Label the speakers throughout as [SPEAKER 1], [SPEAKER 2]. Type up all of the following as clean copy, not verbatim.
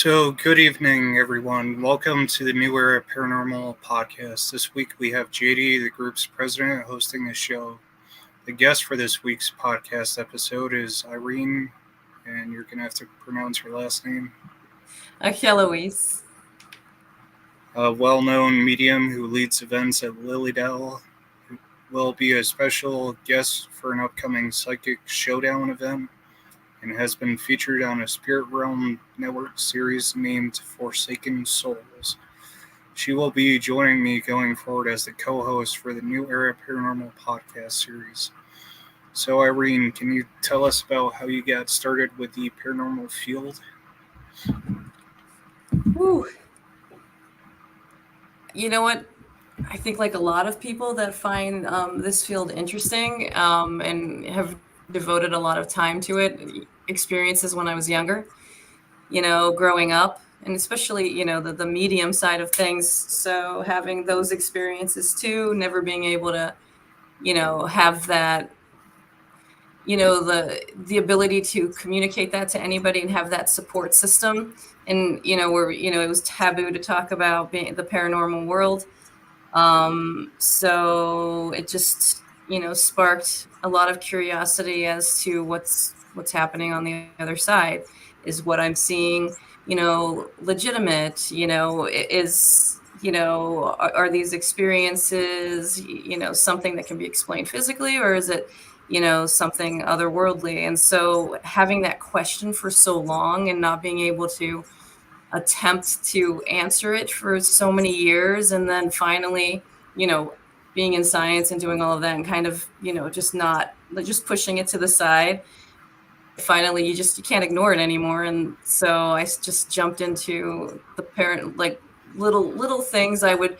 [SPEAKER 1] So, good evening, everyone. Welcome to the New Era Paranormal podcast. This week we have JD, the group's president, hosting the show. The guest for this week's podcast episode is Irene, and you're going to have to pronounce her last name.
[SPEAKER 2] Achelois.
[SPEAKER 1] A well known medium who leads events at Lilydale, who will be a special guest for an upcoming Psychic Showdown event, and has been featured on a Spirit Realm Network series named Forsaken Souls. She will be joining me going forward as the co-host for the New Era Paranormal podcast series. So, Irene, can you tell us about how you got started with the paranormal field?
[SPEAKER 2] Whew. You know what? I think like a lot of people that find this field interesting and have devoted a lot of time to it, experiences when I was younger, growing up, and especially, the medium side of things. So having those experiences too, never being able to, have that, the ability to communicate that to anybody and have that support system. And, where, it was taboo to talk about the paranormal world. So it just, sparked a lot of curiosity as to what's happening on the other side. Is what I'm seeing, legitimate, is, are these experiences, something that can be explained physically, or is it, something otherworldly? And so having that question for so long and not being able to attempt to answer it for so many years, and then finally, being in science and doing all of that and kind of, just pushing it to the side. Finally, you can't ignore it anymore. And so I just jumped into the little things I would,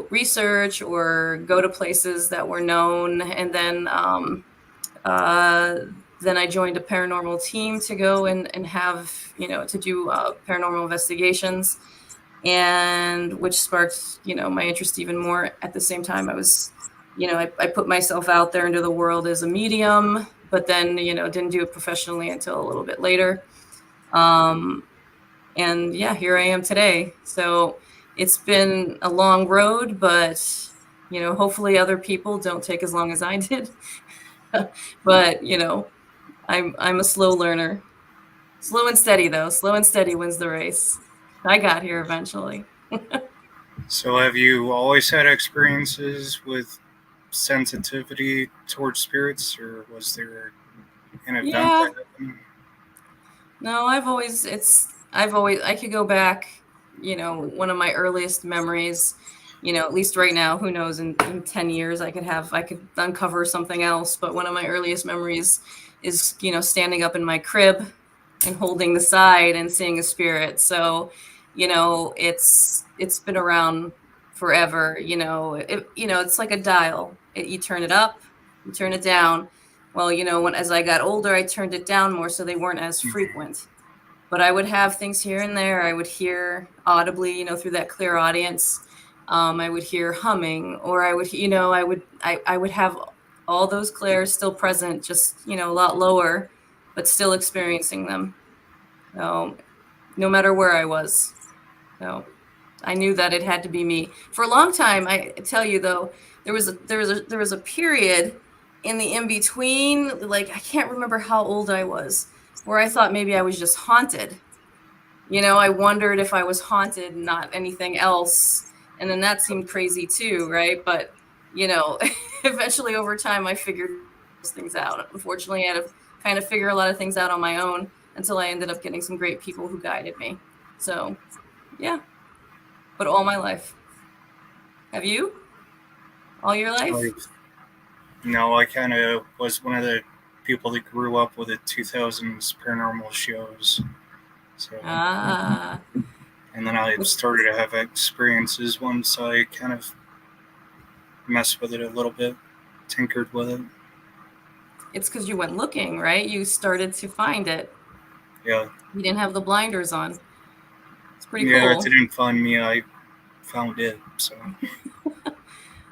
[SPEAKER 2] research or go to places that were known. And then I joined a paranormal team to go and have, to do paranormal investigations, and which sparked, my interest even more. At the same time, I was, I put myself out there into the world as a medium, but then, didn't do it professionally until a little bit later. And yeah, here I am today. So it's been a long road, but, hopefully other people don't take as long as I did. But, I'm a slow learner. Slow and steady, though. Slow and steady wins the race. I got here eventually.
[SPEAKER 1] So, have you always had experiences with sensitivity towards spirits, or was there an event that happened?
[SPEAKER 2] No, I could go back, one of my earliest memories, at least right now, who knows, in 10 years I could uncover something else. But one of my earliest memories is, standing up in my crib and holding the side and seeing a spirit. So, it's been around forever. It's like a dial. You turn it up, you turn it down. Well, as I got older, I turned it down more so they weren't as frequent. But I would have things here and there. I would hear audibly, through that clear audience. I would hear humming, or I would have all those clairs still present, just, a lot lower, but still experiencing them. So no matter where I was. So I knew that it had to be me. For a long time, I tell you though, there was a period in the in-between, like I can't remember how old I was, where I thought maybe I was just haunted. I wondered if I was haunted, not anything else. And then that seemed crazy too, right? But, eventually over time I figured those things out. Unfortunately, I had to kind of figure a lot of things out on my own until I ended up getting some great people who guided me. So, yeah. But all my life. Have you? All your life?
[SPEAKER 1] No, I kind of was one of the people that grew up with the 2000s paranormal shows. So, and then I started to have experiences once I kind of messed with it a little bit, tinkered with it.
[SPEAKER 2] It's because you went looking, right? You started to find it.
[SPEAKER 1] Yeah.
[SPEAKER 2] You didn't have the blinders on. It's pretty cool.
[SPEAKER 1] Yeah, it didn't find me. I found it. So.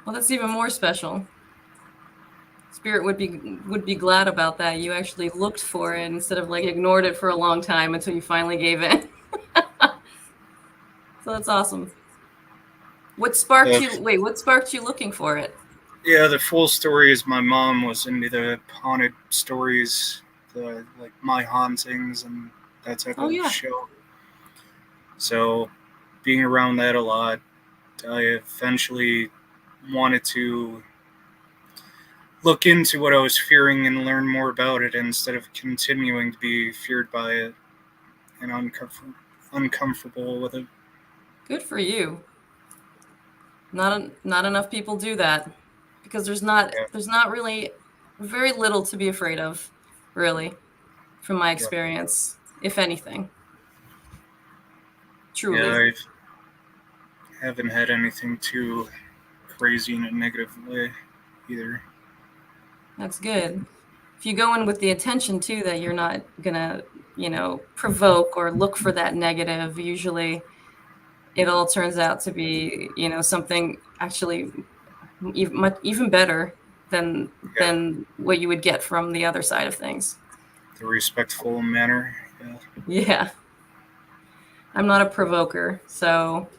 [SPEAKER 2] Well, that's even more special. Spirit would be glad about that. You actually looked for it instead of ignored it for a long time until you finally gave in. So that's awesome. What sparked
[SPEAKER 1] Uh,
[SPEAKER 2] you? Wait, what sparked you looking for it?
[SPEAKER 1] yeah, the full story is my mom was into the haunted stories, the like my hauntings and that type
[SPEAKER 2] Oh
[SPEAKER 1] of
[SPEAKER 2] yeah.
[SPEAKER 1] show. So, being around that a lot, I eventually wanted to look into what I was fearing and learn more about it instead of continuing to be feared by it and uncomfortable with it.
[SPEAKER 2] Good for you. Not enough people do that because
[SPEAKER 1] Yeah,
[SPEAKER 2] there's not really very little to be afraid of, really, from my
[SPEAKER 1] yeah,
[SPEAKER 2] experience, if anything.
[SPEAKER 1] yeah.
[SPEAKER 2] Truly.
[SPEAKER 1] I haven't had anything too crazy in a negative way either.
[SPEAKER 2] That's good. If you go in with the intention too that you're not gonna, provoke or look for that negative, usually it all turns out to be, something actually even better
[SPEAKER 1] Yeah,
[SPEAKER 2] than what you would get from the other side of things.
[SPEAKER 1] the respectful manner. Yeah,
[SPEAKER 2] Yeah. I'm not a provoker, so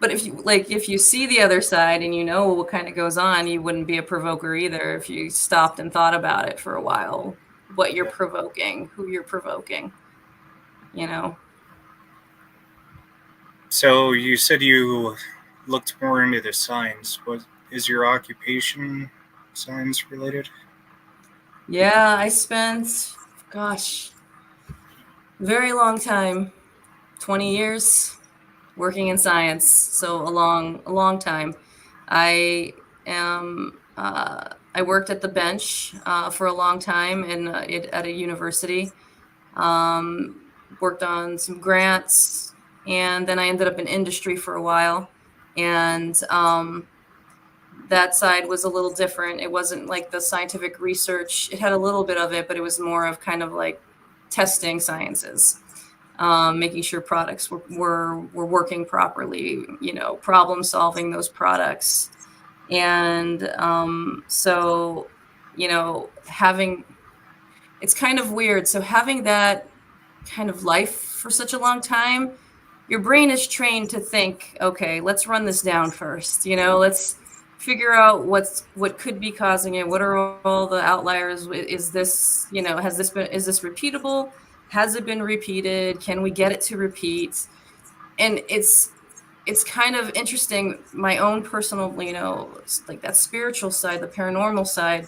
[SPEAKER 2] but if you see the other side and you know what kind of goes on, you wouldn't be a provoker either if you stopped and thought about it for a while, what you're
[SPEAKER 1] yeah.
[SPEAKER 2] provoking, who you're provoking, you know.
[SPEAKER 1] So you said you looked more into the science. What is your occupation science related?
[SPEAKER 2] Yeah, I spent gosh, very long time, 20 years working in science, so a long time. I I worked at the bench for a long time at a university. Um, Worked on some grants, and then I ended up in industry for a while. And that side was a little different. It wasn't like the scientific research. It had a little bit of it, but it was more of kind of like testing sciences, making sure products were working properly, problem solving those products. And so, having it's kind of weird. So having that kind of life for such a long time, your brain is trained to think, okay, let's run this down first. Let's figure out what could be causing it. What are all the outliers? Is this, is this repeatable? Has it been repeated? Can we get it to repeat? And it's kind of interesting. My own personal, like that spiritual side, the paranormal side,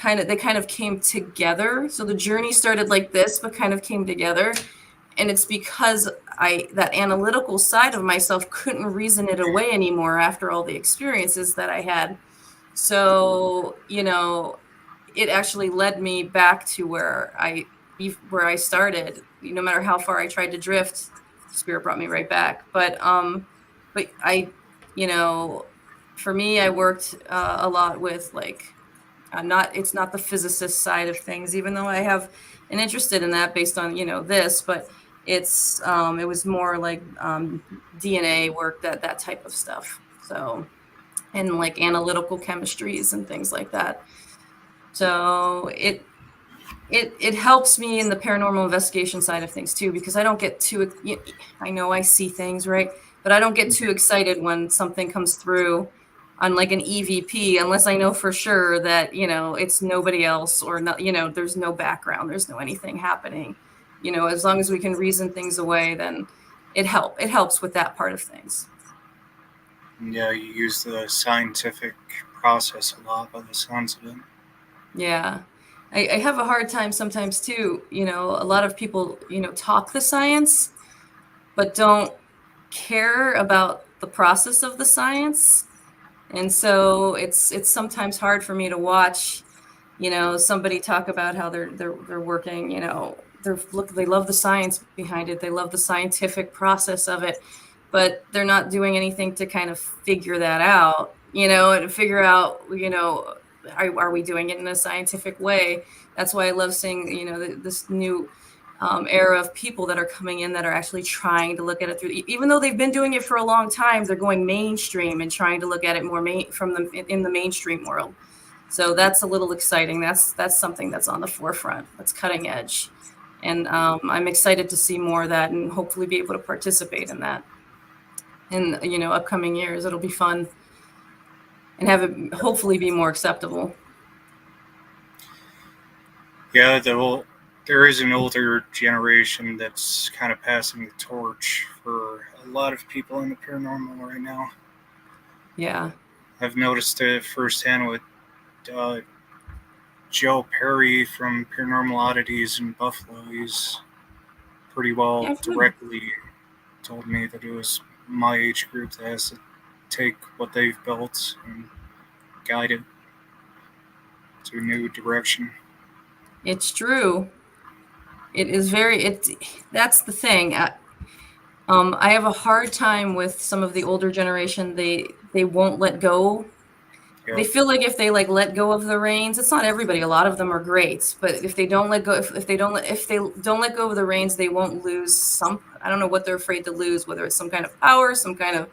[SPEAKER 2] they kind of came together. So the journey started like this, but kind of came together. And it's because that analytical side of myself couldn't reason it away anymore after all the experiences that I had. So, it actually led me back to where I started. No matter how far I tried to drift, spirit brought me right back. But you know, for me, I worked a lot with like it's not the physicist side of things, even though I have an interest in that based on this, but it was more like DNA work, that type of stuff. So, and like analytical chemistries and things like that. So it helps me in the paranormal investigation side of things too, because I don't get too, I know I see things, right, but I don't get too excited when something comes through on like an EVP unless I know for sure that it's nobody else, or not, there's no background, there's no anything happening. As long as we can reason things away, then it helps with that part of things.
[SPEAKER 1] Yeah, you use the scientific process a lot by the sounds of it.
[SPEAKER 2] Yeah. I have a hard time sometimes too. A lot of people, talk the science, but don't care about the process of the science. And so it's sometimes hard for me to watch, somebody talk about how they're working, they love the science behind it. They love the scientific process of it, but they're not doing anything to kind of figure that out, and figure out, are we doing it in a scientific way? That's why I love seeing, this new era of people that are coming in that are actually trying to look at it through, even though they've been doing it for a long time, they're going mainstream and trying to look at it more in the mainstream world. So that's a little exciting. That's something that's on the forefront, that's cutting edge. And I'm excited to see more of that and hopefully be able to participate in that. in upcoming years. It'll be fun and have it hopefully be more acceptable.
[SPEAKER 1] Yeah, there is an older generation that's kind of passing the torch for a lot of people in the paranormal right now.
[SPEAKER 2] Yeah.
[SPEAKER 1] I've noticed it firsthand with uh, Joe Perry from Paranormal Oddities in Buffalo. He's pretty well
[SPEAKER 2] Yeah, I've heard.
[SPEAKER 1] directly told me that it was my age group that has to take what they've built and guide it to a new direction.
[SPEAKER 2] It's true. It is that's the thing. I have a hard time with some of the older generation. They won't let go. They
[SPEAKER 1] Yep.
[SPEAKER 2] feel like if they like let go of the reins, it's not everybody. A lot of them are great, but if they don't let go, if they don't let go of the reins, they won't lose some. I don't know what they're afraid to lose, whether it's some kind of power, some kind of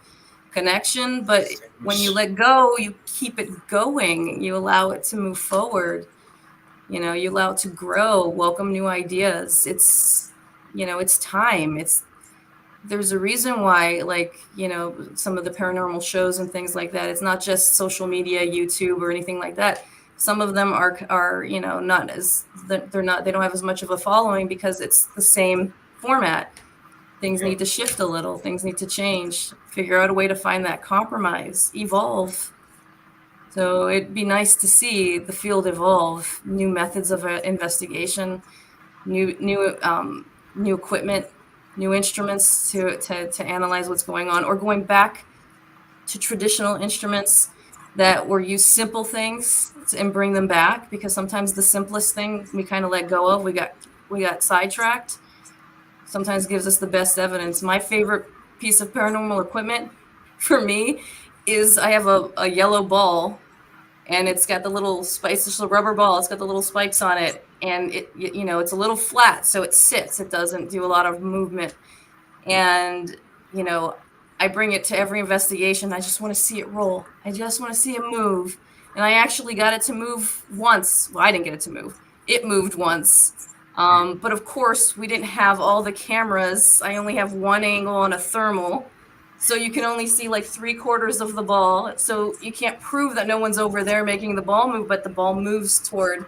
[SPEAKER 2] connection. But when you
[SPEAKER 1] Things.
[SPEAKER 2] let go, you keep it going. You allow it to move forward. You allow it to grow, welcome new ideas. It's time. There's a reason why, like, some of the paranormal shows and things like that, it's not just social media, YouTube, or anything like that. Some of them are not as, they don't have as much of a following because it's the same format. Things
[SPEAKER 1] Yep.
[SPEAKER 2] need to shift a little, things need to change, figure out a way to find that compromise, evolve. So it'd be nice to see the field evolve, new methods of investigation, new equipment, new instruments to analyze what's going on, or going back to traditional instruments that were used, simple things, and bring them back, because sometimes the simplest thing we kind of let go of, we got sidetracked. Sometimes gives us the best evidence. My favorite piece of paranormal equipment for me is I have a yellow ball, and it's got the little spikes. It's a rubber ball. It's got the little spikes on it, and it's a little flat, so it sits. It doesn't do a lot of movement, and I bring it to every investigation. I just want to see it roll. I just want to see it move, and I actually got it to move once. Well, I didn't get it to move. It moved once. But of course, we didn't have all the cameras. I only have one angle on a thermal. So you can only see like 3/4 of the ball. So you can't prove that no one's over there making the ball move, but the ball moves toward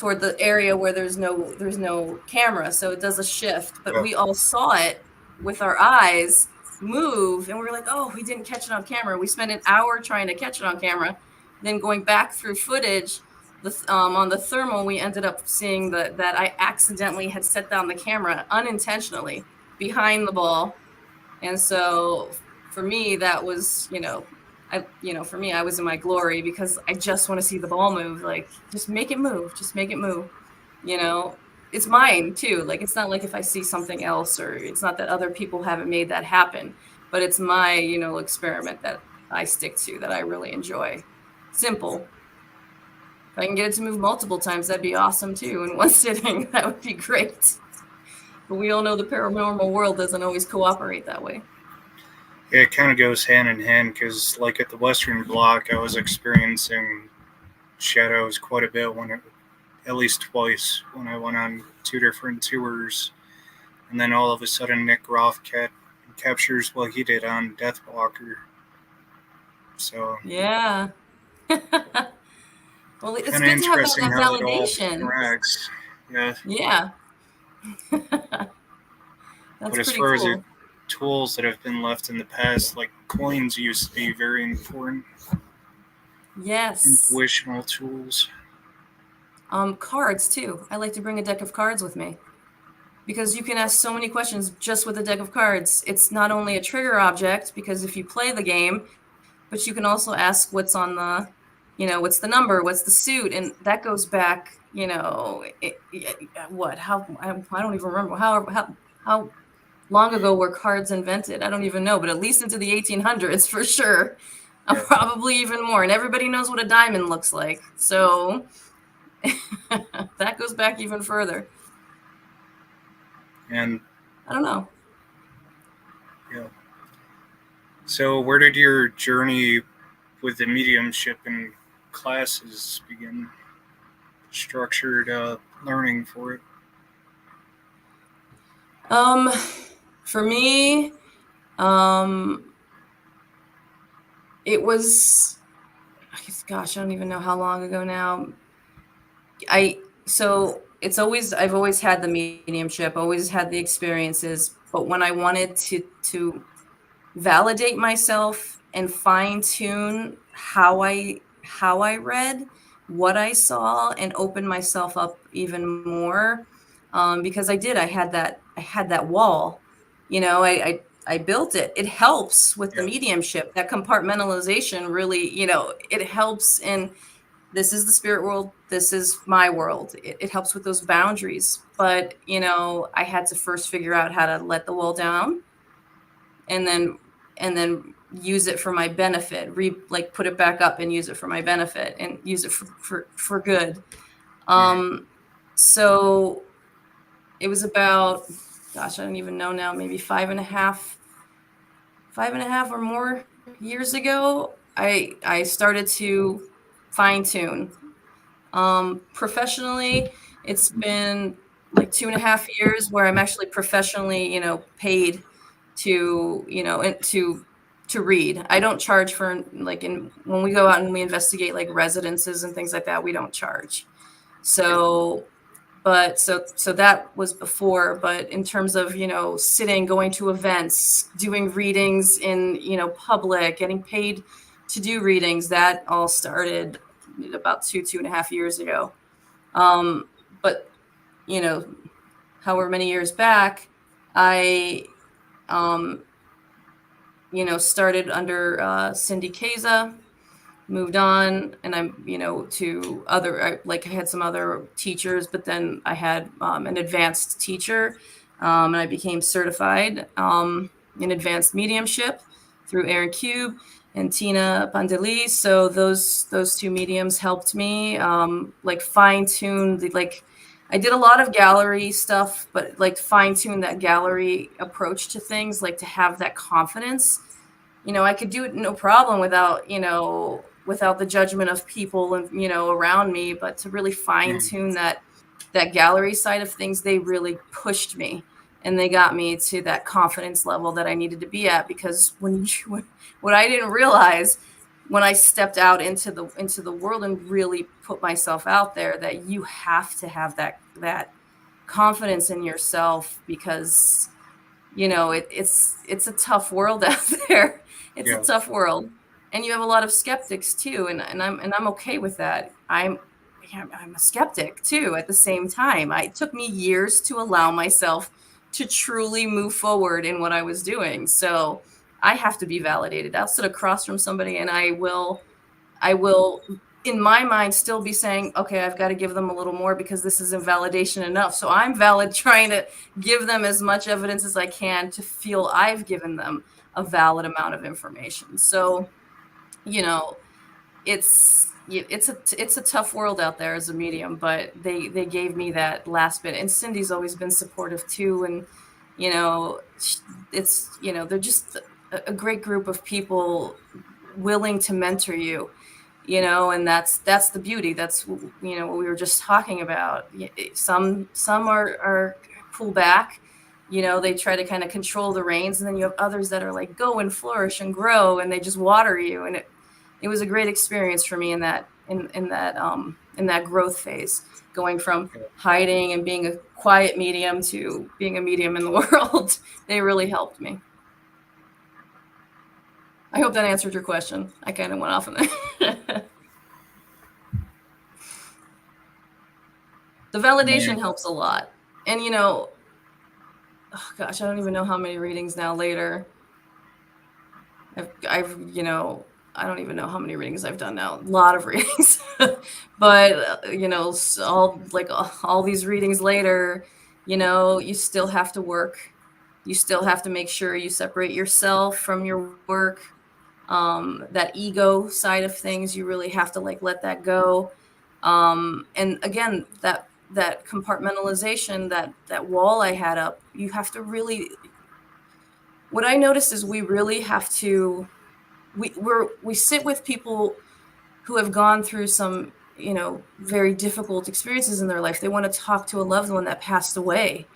[SPEAKER 2] the area where there's no camera. So it does a shift. But
[SPEAKER 1] Yep.
[SPEAKER 2] we all saw it with our eyes move, and we were like, oh, we didn't catch it on camera. We spent an hour trying to catch it on camera. Then going back through footage, on the thermal, we ended up seeing that I accidentally had set down the camera unintentionally behind the ball. And so for me, that was, for me, I was in my glory, because I just want to see the ball move. Like, just make it move. Just make it move. It's mine too. Like, it's not like if I see something else, or it's not that other people haven't made that happen, but it's my, experiment that I stick to, that I really enjoy. Simple. If I can get it to move multiple times, that'd be awesome too. In one sitting, that would be great. But we all know the paranormal world doesn't always cooperate that way.
[SPEAKER 1] Yeah, it kind of goes hand in hand because, like at the Western Bloc, I was experiencing shadows quite a bit at least twice when I went on 2 different tours, and then all of a sudden Nick Roth captures what he did on Deathwalker. So
[SPEAKER 2] Yeah. Well, it's
[SPEAKER 1] kind of
[SPEAKER 2] good to have
[SPEAKER 1] interesting
[SPEAKER 2] that
[SPEAKER 1] how it all
[SPEAKER 2] validation.
[SPEAKER 1] interacts. Yeah,
[SPEAKER 2] Yeah.
[SPEAKER 1] but
[SPEAKER 2] That's
[SPEAKER 1] as
[SPEAKER 2] pretty
[SPEAKER 1] far as the
[SPEAKER 2] cool.
[SPEAKER 1] tools that have been left in the past, like coins used to be very important,
[SPEAKER 2] Yes.
[SPEAKER 1] intuitional tools.
[SPEAKER 2] Cards too. I like to bring a deck of cards with me, because you can ask so many questions just with a deck of cards. It's not only a trigger object, because if you play the game, but you can also ask what's on the, what's the number, what's the suit, and that goes back, what, how, I don't even remember how long ago were cards invented. I don't even know, but at least into the 1800s for sure.
[SPEAKER 1] Yeah,
[SPEAKER 2] Probably even more, and everybody knows what a diamond looks like. So that goes back even further.
[SPEAKER 1] and
[SPEAKER 2] I don't know.
[SPEAKER 1] yeah. So, where did your journey with the mediumship and classes begin? Structured learning for it.
[SPEAKER 2] Um, for me, it was, gosh, I don't even know how long ago now. I've always had the mediumship, always had the experiences, but when I wanted to validate myself and fine tune how I read, what I saw, and open myself up even more, because I had that wall, I built it. It helps with the
[SPEAKER 1] Yeah.
[SPEAKER 2] mediumship. That compartmentalization really, it helps in, this is the spirit world, this is my world. It helps with those boundaries. But, I had to first figure out how to let the wall down, and then use it for my benefit, like put it back up and use it for my benefit and use it for good.
[SPEAKER 1] Mhm.
[SPEAKER 2] So it was about, gosh, I don't even know now, maybe 5.5 or more years ago, I started to fine tune. Professionally, it's been like 2.5 years where I'm actually professionally, paid to, to read. I don't charge for, like, when we go out and we investigate like residences and things like that, we don't charge.
[SPEAKER 1] Yeah.
[SPEAKER 2] So, but so that was before. But in terms of, sitting, going to events, doing readings in, public, getting paid to do readings, that all started about 2.5 years ago. But, you know, however many years back, I, um, started under Cindy Kaza, moved on, and I'm, to other, I had some other teachers, but then I had an advanced teacher, and I became certified in advanced mediumship through Aaron Cube and Tina Pandeli. So those two mediums helped me, like fine tune I did a lot of gallery stuff, but like fine tune that gallery approach to things, like to have that confidence. I could do it no problem without, without the judgment of people and, around me, but to really fine
[SPEAKER 1] Mhm.
[SPEAKER 2] tune that gallery side of things, they really pushed me, and they got me to that confidence level that I needed to be at. Because what I didn't realize when I stepped out into the world and really put myself out there, that you have to have that confidence in yourself, because it's a tough world out there. It's a
[SPEAKER 1] Yeah.
[SPEAKER 2] tough world, and you have a lot of skeptics too, and I'm okay with that. I'm a skeptic too at the same time. It took me years to allow myself to truly move forward in what I was doing. So I have to be validated. I'll sit across from somebody, and I will in my mind still be saying, okay, I've got to give them a little more, because this isn't validation enough. So I'm valid, trying to give them as much evidence as I can to feel I've given them a valid amount of information. So, you know, it's a tough world out there as a medium, but they gave me that last bit. And Cindy's always been supportive too. And, you know, they're just a great group of people willing to mentor you, and that's the beauty. That's, what we were just talking about. Some are pull back, they try to kind of control the reins, and then you have others that are like, go and flourish and grow, and they just water you. And it was a great experience for me in that growth phase, going from
[SPEAKER 1] Yeah.
[SPEAKER 2] hiding and being a quiet medium to being a medium in the world. They really helped me. I hope that answered your question. I kind of went off on that. The
[SPEAKER 1] My,
[SPEAKER 2] validation helps a lot. And, oh gosh, I don't even know how many readings now later. I've I don't even know how many readings I've done now. A lot of readings. But, all these readings later, you still have to work. You still have to make sure you separate yourself from your work. That ego side of things, you really have to like let that go. And again, that compartmentalization, that wall I had up, you have to really, what I noticed is we really have to, we sit with people who have gone through some, very difficult experiences in their life. They want to talk to a loved one that passed away.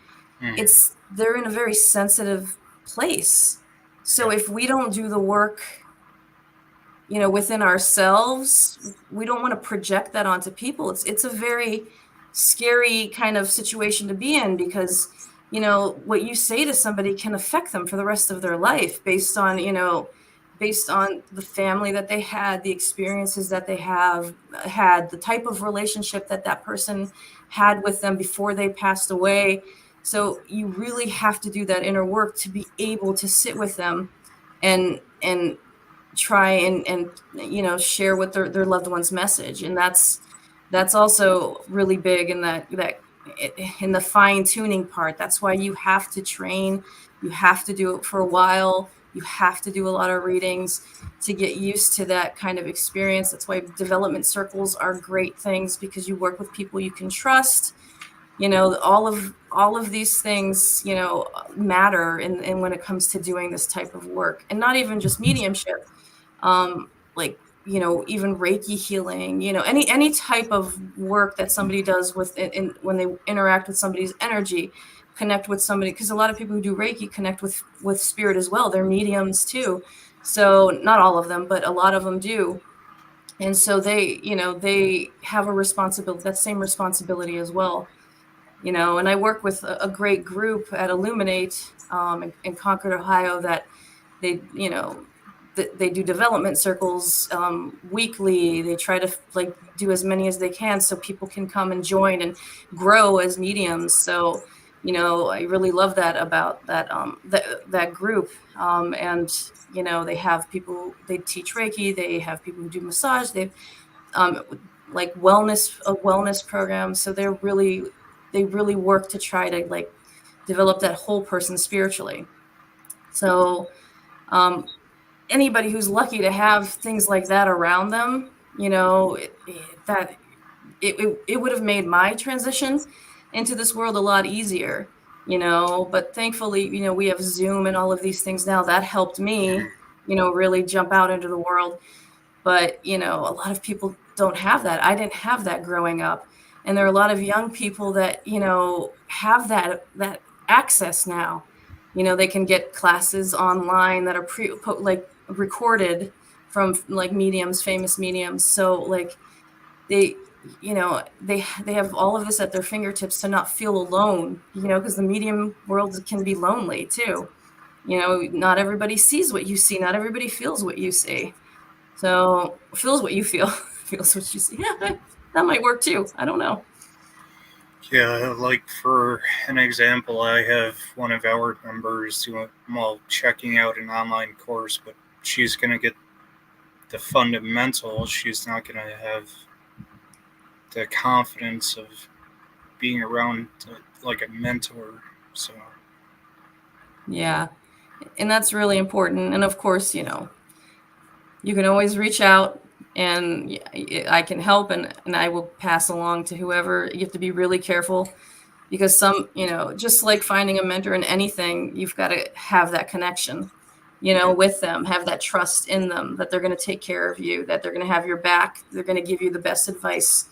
[SPEAKER 1] mhm.
[SPEAKER 2] They're in a very sensitive place. So
[SPEAKER 1] Yeah.
[SPEAKER 2] if we don't do the work, within ourselves, we don't want to project that onto people. It's a very scary kind of situation to be in, because what you say to somebody can affect them for the rest of their life, based on the family that they had, the experiences that they have had, the type of relationship that that person had with them before they passed away. So you really have to do that inner work to be able to sit with them and try and share with their loved one's message. And that's also really big in that in the fine tuning part. That's why you have to train. You have to do it for a while. You have to do a lot of readings to get used to that kind of experience. That's why development circles are great things, because you work with people you can trust. All of these things matter in when it comes to doing this type of work. And not even just mediumship, like even Reiki healing, any type of work that somebody does when they interact with somebody's energy, connect with somebody, because a lot of people who do Reiki connect with spirit as well. They're mediums too. So not all of them, but a lot of them do. And so they have a responsibility, that same responsibility as well. And I work with a great group at Illuminate, in Concord, Ohio, that they do development circles weekly. They try to do as many as they can so people can come and join and grow as mediums. So I really love that about that group. And they have people, they teach Reiki, they have people who do massage, they've like a wellness program. So they really work to try to develop that whole person spiritually. So anybody who's lucky to have things like that around them, that it would have made my transition into this world a lot easier. But thankfully, we have Zoom and all of these things now that helped me, really jump out into the world. But a lot of people don't have that. I didn't have that growing up. And there are a lot of young people that have that access now. They can get classes online that are recorded from mediums, famous mediums. So they they have all of this at their fingertips to not feel alone, because the medium world can be lonely too. Not everybody sees what you see, not everybody feels what you see. So feels what you feel, feels what you see. Yeah, that might work too. I don't know.
[SPEAKER 1] Yeah, like for an example, I have one of our members checking out an online course, but she's going to get the fundamentals. She's not going to have the confidence of being around like a mentor. So
[SPEAKER 2] yeah, and that's really important. And of course, you can always reach out, and I can help, and I will pass along to whoever. You have to be really careful, because just like finding a mentor in anything, you've got to have that connection, with them, have that trust in them that they're going to take care of you, that they're going to have your back, they're going to give you the best advice,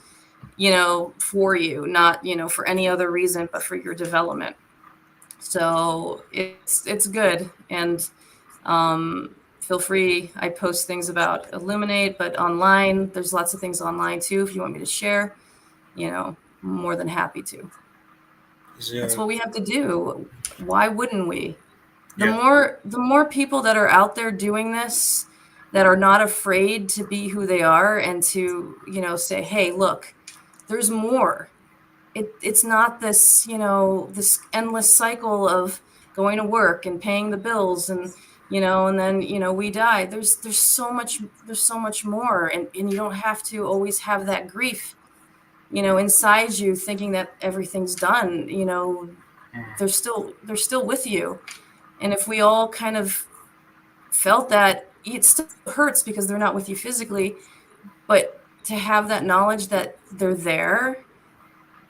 [SPEAKER 2] for you, not, for any other reason, but for your development. So it's good. And feel free. I post things about Illuminate, but online, there's lots of things online too. If you want me to share, I'm more than happy to. That's what we have to do. Why wouldn't we? The more people that are out there doing this, that are not afraid to be who they are, and to, say, hey, look, there's more. It's not this, this endless cycle of going to work and paying the bills, and and then we die. There's so much more, and you don't have to always have that grief inside you, thinking that everything's done. They're still with you. And if we all kind of felt that, it still hurts because they're not with you physically, but to have that knowledge that they're there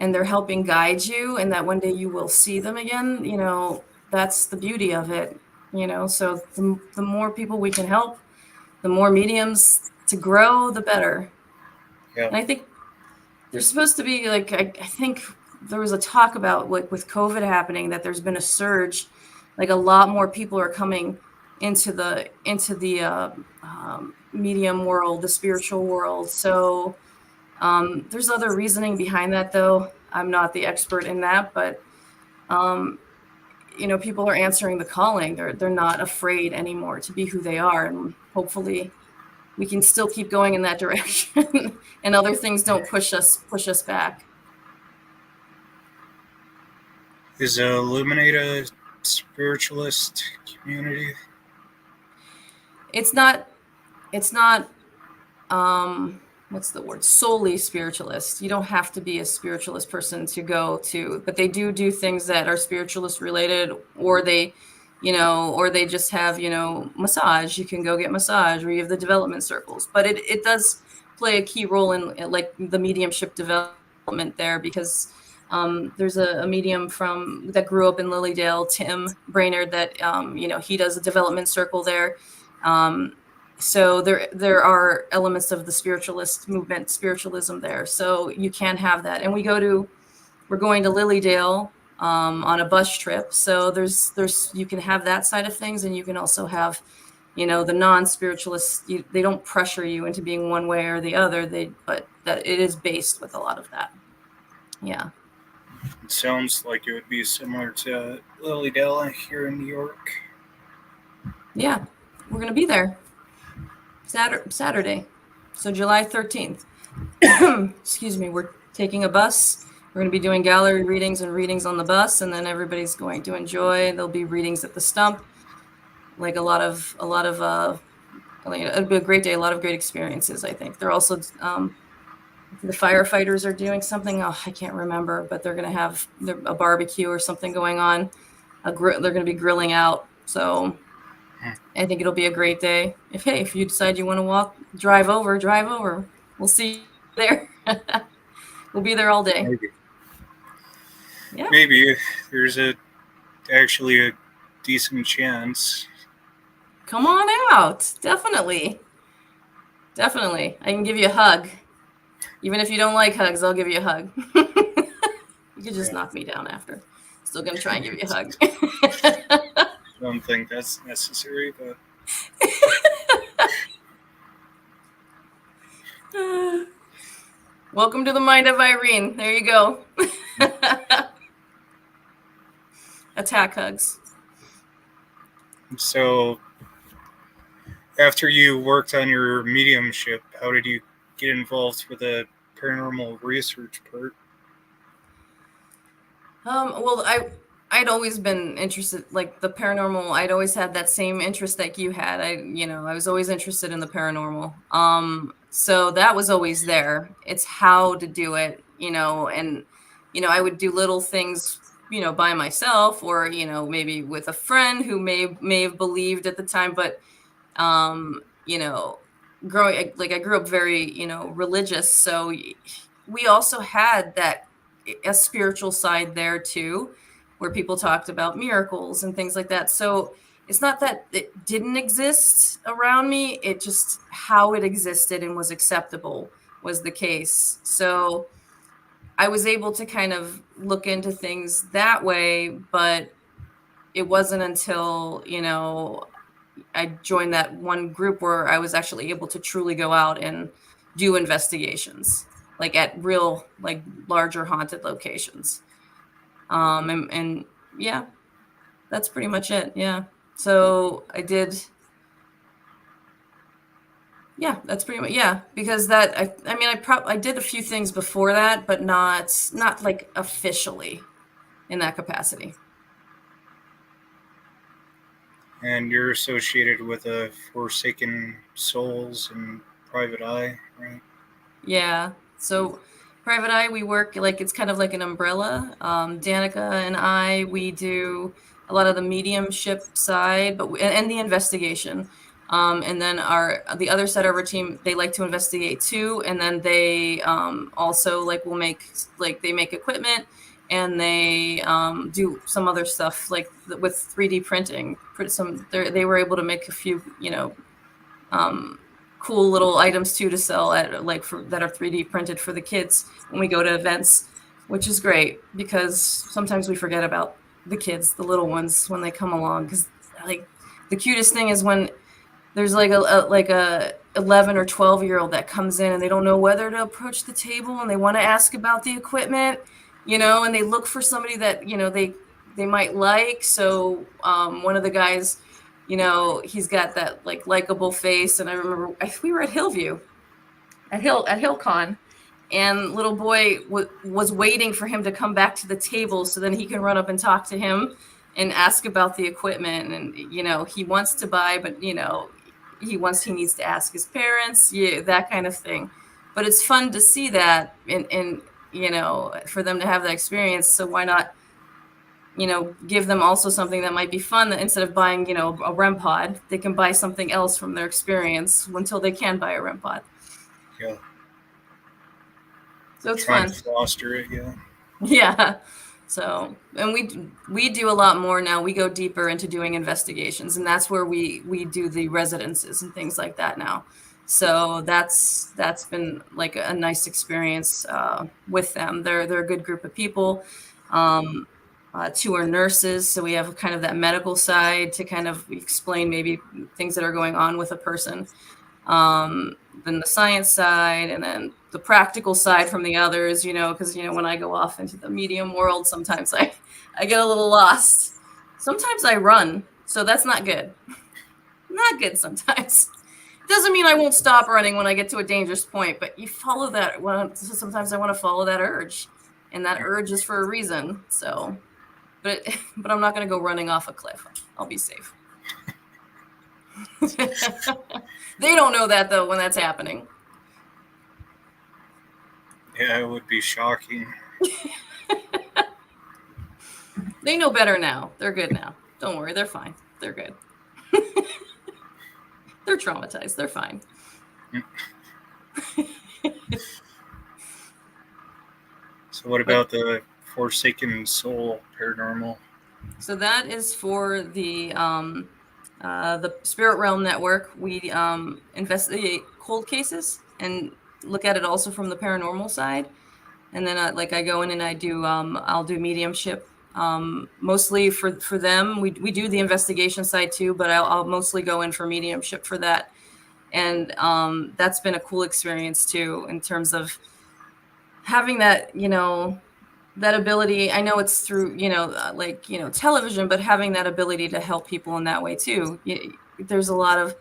[SPEAKER 2] and they're helping guide you, and that one day you will see them again, that's the beauty of it. So the more people we can help, the more mediums to grow, the better.
[SPEAKER 1] yeah.
[SPEAKER 2] And I think there's supposed to be I think there was a talk about with COVID happening, that there's been a surge, a lot more people are coming into the medium world, the spiritual world. So there's other reasoning behind that, though. I'm not the expert in that, but um, people are answering the calling. They're not afraid anymore to be who they are, and hopefully we can still keep going in that direction, and other things don't push us back.
[SPEAKER 1] Is Illuminate a spiritualist community?
[SPEAKER 2] It's not. It's not. What's the word? Solely spiritualist. You don't have to be a spiritualist person to go to, but they do things that are spiritualist related, or they just have massage. You can go get massage, or you have the development circles. But it does play a key role in like the mediumship development there, because there's a medium from that grew up in Lilydale, Tim Brainerd, that he does a development circle there. So there are elements of the spiritualist movement, spiritualism there. So you can have that. And we're going to Lilydale on a bus trip. So there's you can have that side of things, and you can also have the non-spiritualists. They don't pressure you into being one way or the other. But that it is based with a lot of that. Yeah.
[SPEAKER 1] It sounds like it would be similar to Lilydale here in New York.
[SPEAKER 2] Yeah, we're gonna be there Saturday, so July 13th. Excuse me. We're taking a bus. We're going to be doing gallery readings and readings on the bus, and then everybody's going to enjoy. There'll be readings at the stump, like a lot of. It'll be a great day. A lot of great experiences. I think they're also the firefighters are doing something. Oh, I can't remember, but they're going to have a barbecue or something going on. They're going to be grilling out. So I think it'll be a great day. If you decide you want to drive over. We'll see you there. We'll be there all day.
[SPEAKER 1] Maybe.
[SPEAKER 2] Yeah.
[SPEAKER 1] Maybe there's actually a decent chance.
[SPEAKER 2] Come on out. Definitely. I can give you a hug. Even if you don't like hugs, I'll give you a hug. You could just knock me down after. Still gonna try and give you a hug.
[SPEAKER 1] I don't think that's necessary, but
[SPEAKER 2] welcome to the mind of Irene. There you go. Attack hugs.
[SPEAKER 1] So after you worked on your mediumship, how did you get involved with the paranormal research part?
[SPEAKER 2] Well, I'd always been interested, like the paranormal. I'd always had that same interest that you had. I was always interested in the paranormal. So that was always there. It's how to do it, and I would do little things, by myself, or maybe with a friend who may have believed at the time. But growing, like I grew up very religious, so we also had a spiritual side there too, where people talked about miracles and things like that. So it's not that it didn't exist around me, it just how it existed and was acceptable was the case. So I was able to kind of look into things that way, but it wasn't until I joined that one group where I was actually able to truly go out and do investigations, like at real, like larger haunted locations. And yeah, that's pretty much it. Yeah. So I did. Yeah, that's pretty much, yeah, because I did a few things before that, but not like officially in that capacity.
[SPEAKER 1] And you're associated with a Forsaken Souls and Private Eye, right?
[SPEAKER 2] Yeah. So Private Eye, we work like it's kind of like an umbrella. Danica and I, we do a lot of the mediumship side, and the investigation. And then the other side of our team, they like to investigate too, and then they also they make equipment, and they do some other stuff like with 3D printing. They were able to make a few cool little items too to sell at that are 3D printed for the kids when we go to events, which is great because sometimes we forget about the kids, the little ones, when they come along, because The cutest thing is when there's like a 11 or 12-year-old that comes in and they don't know whether to approach the table and they want to ask about the equipment, and they look for somebody that they might like. So one of the guys, he's got that like likable face, and I remember we were at Hillview at Hillcon, and little boy was waiting for him to come back to the table so then he can run up and talk to him and ask about the equipment. And he wants to buy, but he needs to ask his parents, that kind of thing. But it's fun to see that, and for them to have that experience. So why not give them also something that might be fun, that instead of buying a REM pod, they can buy something else from their experience until they can buy a REM pod.
[SPEAKER 1] Yeah.
[SPEAKER 2] So it's
[SPEAKER 1] trying
[SPEAKER 2] fun.
[SPEAKER 1] to foster it, yeah.
[SPEAKER 2] Yeah. So, and we do a lot more now. We go deeper into doing investigations, and that's where we do the residences and things like that now. So that's been like a nice experience with them. They're a good group of people. Two are nurses, so we have kind of that medical side to kind of explain maybe things that are going on with a person. Then the science side, and then the practical side from the others, because when I go off into the medium world, sometimes I get a little lost. Sometimes I run, so that's not good. Not good sometimes. Doesn't mean I won't stop running when I get to a dangerous point, but you follow that. Sometimes I want to follow that urge, and that urge is for a reason. So, but I'm not going to go running off a cliff. I'll be safe. They don't know that though when that's happening.
[SPEAKER 1] Yeah, it would be shocking.
[SPEAKER 2] They know better now. They're good now. Don't worry, they're fine. They're good. They're traumatized. They're fine.
[SPEAKER 1] So what about the Forsaken Soul Paranormal?
[SPEAKER 2] So that is for the Spirit Realm Network. We investigate cold cases and look at it also from the paranormal side. And then I go in and I do I'll do mediumship. Mostly for them. We do the investigation side too, but I'll mostly go in for mediumship for that. And that's been a cool experience too, in terms of having that, that ability. I know it's through, television, but having that ability to help people in that way too. There's a lot of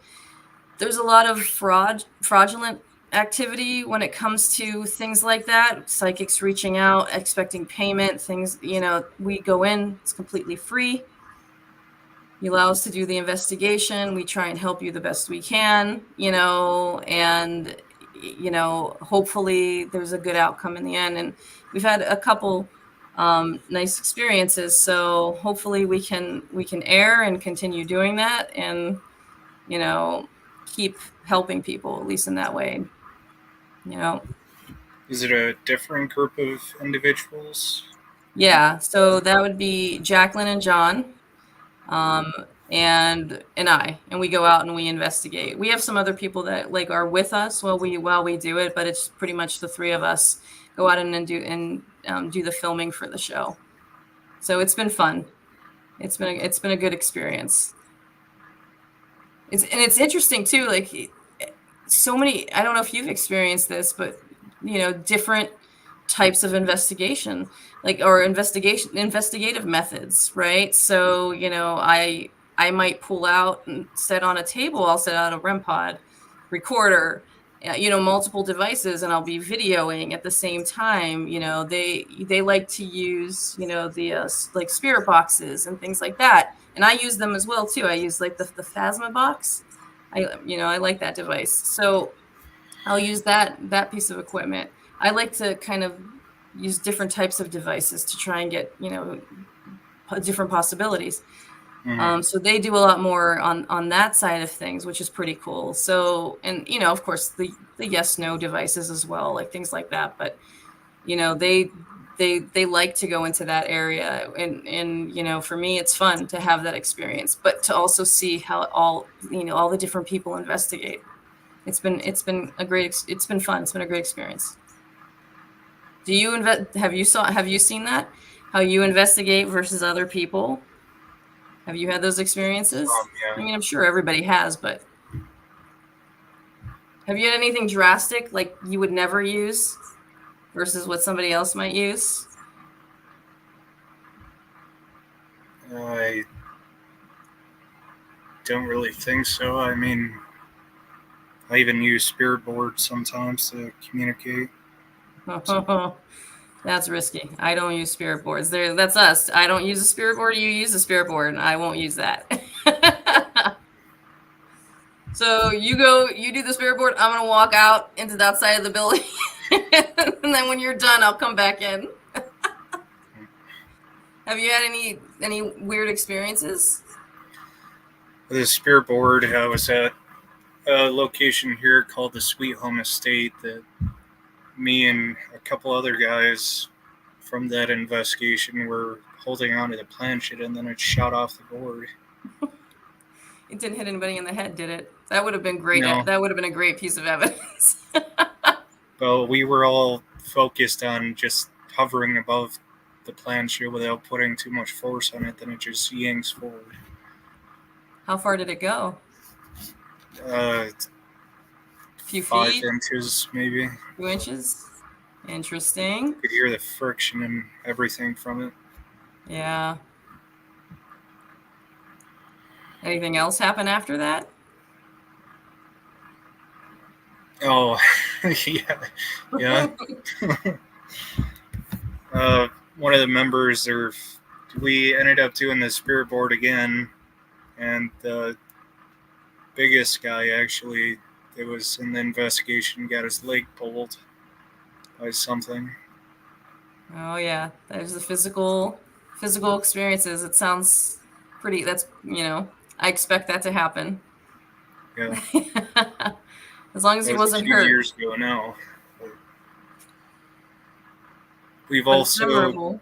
[SPEAKER 2] fraudulent activity when it comes to things like that. Psychics reaching out, expecting payment, things, we go in, it's completely free. You allow us to do the investigation. We try and help you the best we can, and, hopefully there's a good outcome in the end. And we've had a couple nice experiences. So hopefully we can air and continue doing that, and, keep helping people, at least in that way.
[SPEAKER 1] Is it a different group of individuals?
[SPEAKER 2] Yeah, so that would be Jacqueline and John, and I, and we go out and we investigate. We have some other people that are with us while we do it, but it's pretty much the three of us go out and do the filming for the show. So it's been fun. It's been a good experience. It's interesting too, so many, I don't know if you've experienced this, but different types of investigation, or investigative methods, right? So I might pull out and set on a table, I'll set out a REM pod recorder, multiple devices, and I'll be videoing at the same time. They like to use the spirit boxes and things like that, and I use them as well too. I use the Phasma box. I like that device, so I'll use that piece of equipment. I like to kind of use different types of devices to try and get different possibilities.
[SPEAKER 1] Mm-hmm.
[SPEAKER 2] So they do a lot more on that side of things, which is pretty cool. So, and of course the yes no devices as well, things like that. But they like to go into that area, and for me it's fun to have that experience, but to also see how all the different people investigate. It's been fun. It's been a great experience. Do you have you seen that, how you investigate versus other people? Have you had those experiences? I
[SPEAKER 1] Yeah.
[SPEAKER 2] mean, I'm sure everybody has, but have you had anything drastic like you would never use versus what somebody else might use?
[SPEAKER 1] I don't really think so. I mean, I even use spirit boards sometimes to communicate. So,
[SPEAKER 2] That's risky. I don't use spirit boards. That's us. I don't use a spirit board. You use a spirit board, and I won't use that. So you go, you do the spirit board. I'm gonna walk out into the outside of the building, and then when you're done, I'll come back in. Have you had any weird experiences?
[SPEAKER 1] the spirit board, I was at a location here called the Sweet Home Estate that me and a couple other guys from that investigation were holding onto the planchette, and then it shot off the board.
[SPEAKER 2] It didn't hit anybody in the head, did it? That would have been great.
[SPEAKER 1] No,
[SPEAKER 2] That would have been a great piece of evidence.
[SPEAKER 1] but we were all focused on just hovering above the planchette without putting too much force on it. Then it just yanks forward.
[SPEAKER 2] How far did it go?
[SPEAKER 1] A
[SPEAKER 2] few
[SPEAKER 1] 5 inches, maybe.
[SPEAKER 2] 2 inches. Interesting.
[SPEAKER 1] You could hear the friction and everything from it.
[SPEAKER 2] Yeah. Anything else happen after that?
[SPEAKER 1] Oh, yeah. One of the members there, we ended up doing the spirit board again, and the biggest guy actually that was in the investigation got his leg pulled by something.
[SPEAKER 2] Oh yeah, there's the physical experiences. It sounds pretty. That's I expect that to happen.
[SPEAKER 1] Yeah,
[SPEAKER 2] As long as
[SPEAKER 1] that
[SPEAKER 2] he
[SPEAKER 1] was a
[SPEAKER 2] wasn't
[SPEAKER 1] few
[SPEAKER 2] hurt.
[SPEAKER 1] years ago now. We've
[SPEAKER 2] But it's
[SPEAKER 1] also
[SPEAKER 2] memorable.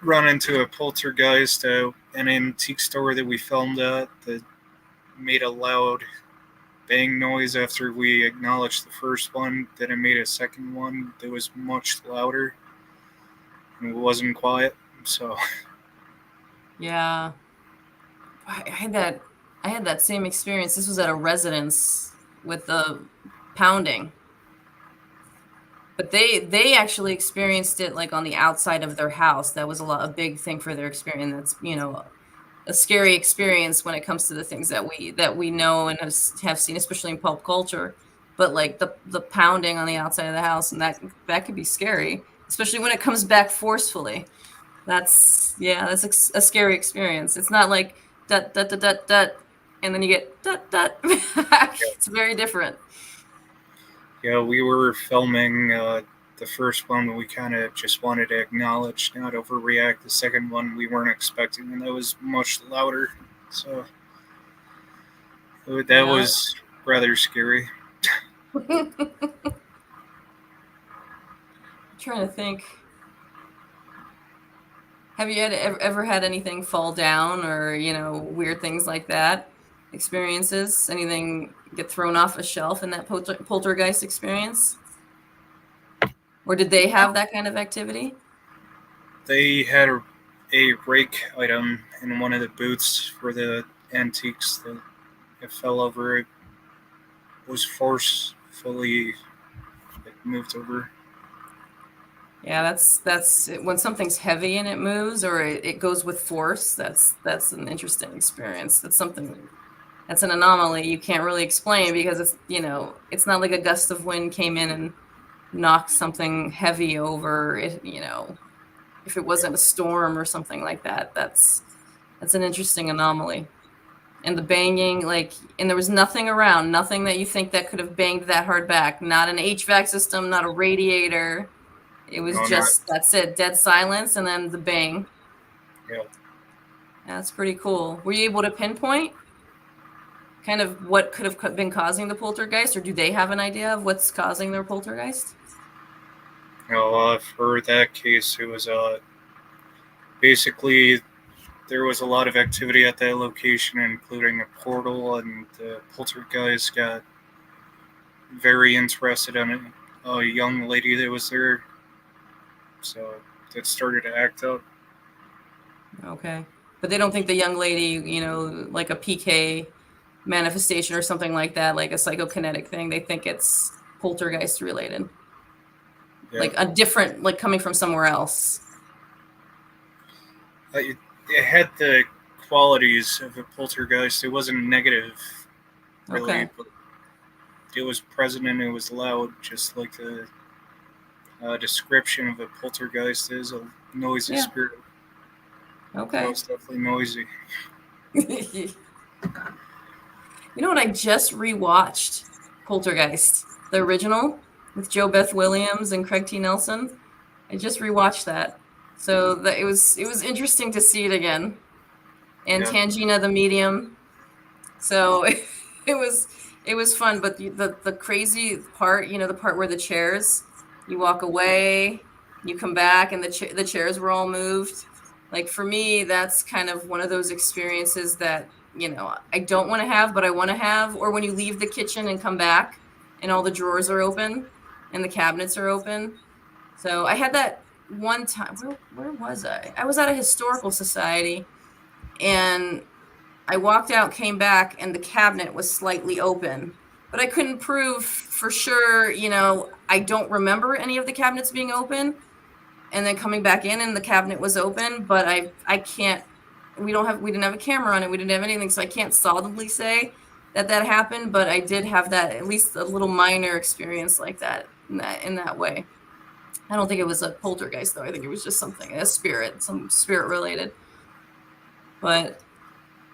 [SPEAKER 1] run into a poltergeist at an antique store that we filmed at that made a loud bang noise after we acknowledged the first one. Then it made a second one that was much louder and it wasn't quiet. So
[SPEAKER 2] Yeah. I had that same experience. This was at a residence with the pounding. But they actually experienced it like on the outside of their house. That was a big thing for their experience. That's, a scary experience when it comes to the things that we know and have seen, especially in pulp culture. But like the pounding on the outside of the house, and that could be scary, especially when it comes back forcefully. That's a scary experience. It's not like dut dut dut dut dut, and then you get dut dut back. It's very different.
[SPEAKER 1] yeah, we were filming the first one. We kind of just wanted to acknowledge, not overreact. The second one we weren't expecting, and that was much louder. So that
[SPEAKER 2] Yeah.
[SPEAKER 1] was rather scary.
[SPEAKER 2] Trying to think. Have you ever had anything fall down or, weird things like that? Experiences? Anything get thrown off a shelf in that poltergeist experience? Or did they have that kind of activity?
[SPEAKER 1] They had a rake item in one of the booths for the antiques that it fell over. It was forcefully moved over.
[SPEAKER 2] Yeah, that's when something's heavy and it moves or it goes with force. That's an interesting experience. That's an anomaly you can't really explain because it's not like a gust of wind came in and knocked something heavy over. If it wasn't a storm or something like that, that's an interesting anomaly. And the banging, and there was nothing around, nothing that you think that could have banged that hard back. Not an HVAC system, not a radiator. It was
[SPEAKER 1] No, not
[SPEAKER 2] just, that's it, dead silence, and then the bang.
[SPEAKER 1] yeah.
[SPEAKER 2] That's pretty cool. Were you able to pinpoint kind of what could have been causing the poltergeist, or do they have an idea of what's causing their poltergeist?
[SPEAKER 1] For that case, it was basically there was a lot of activity at that location, including a portal, and the poltergeist got very interested in a young lady that was there, so it started to act up.
[SPEAKER 2] Okay. but they don't think the young lady, like a PK manifestation or something like that, like a psychokinetic thing. They think it's poltergeist related, like a different, like coming from somewhere else.
[SPEAKER 1] It had the qualities of a poltergeist. It wasn't negative, really,
[SPEAKER 2] Okay.
[SPEAKER 1] but it was present and it was loud, just like the description of a poltergeist is a noisy spirit.
[SPEAKER 2] Okay.
[SPEAKER 1] It was definitely noisy.
[SPEAKER 2] You know what? I just rewatched Poltergeist, the original with Joe Beth Williams and Craig T. Nelson. I just rewatched that, so that it was interesting to see it again. And Tangina the medium, so it was fun. But the crazy part, the part where the chairs, you walk away, you come back, and the chairs were all moved. Like for me, that's kind of one of those experiences that I don't want to have, but I want to have. Or when you leave the kitchen and come back, and all the drawers are open, and the cabinets are open. So I had that one time. Where was I? I was at a historical society, and I walked out, came back, and the cabinet was slightly open. But I couldn't prove for sure, I don't remember any of the cabinets being open. And then coming back in and the cabinet was open, but I can't, we didn't have a camera on it. We didn't have anything. So I can't solidly say that happened, but I did have that, at least a little minor experience like that in that way. I don't think it was a poltergeist though. I think it was just something, some spirit related. But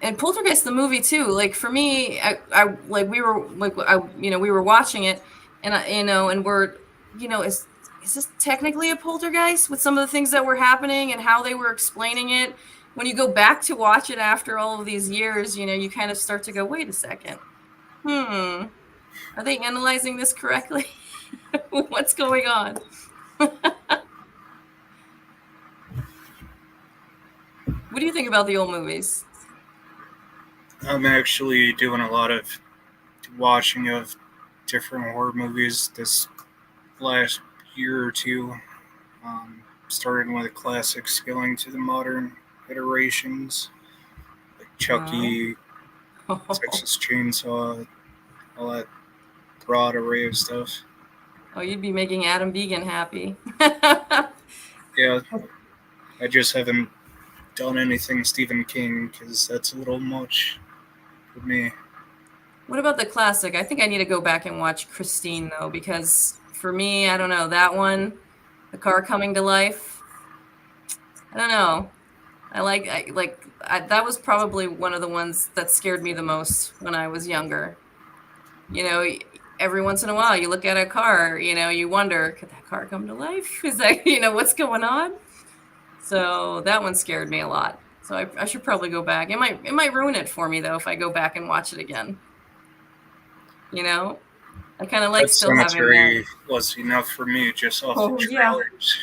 [SPEAKER 2] and Poltergeist the movie too. Like for me, I like we were like we were watching it, and and we're is this technically a poltergeist with some of the things that were happening and how they were explaining it? When you go back to watch it after all of these years, you kind of start to go, wait a second, are they analyzing this correctly? What's going on? What do you think about the old movies?
[SPEAKER 1] I'm actually doing a lot of watching of different horror movies this last year or two. Starting with the classics, going to the modern iterations, like Chucky, Texas Chainsaw, all that broad array of stuff.
[SPEAKER 2] Oh, you'd be making Adam Began happy.
[SPEAKER 1] Yeah, I just haven't done anything Stephen King because that's a little much for me.
[SPEAKER 2] What about the classic? I think I need to go back and watch Christine though, because for me, I don't know, that one, the car coming to life. I don't know. That was probably one of the ones that scared me the most when I was younger. Every once in a while you look at a car, you wonder, could that car come to life? Is that, what's going on? So that one scared me a lot. So I should probably go back. It might ruin it for me though if I go back and watch it again. I kind of like still
[SPEAKER 1] Cemetery
[SPEAKER 2] having that.
[SPEAKER 1] was enough for me just off the trailers.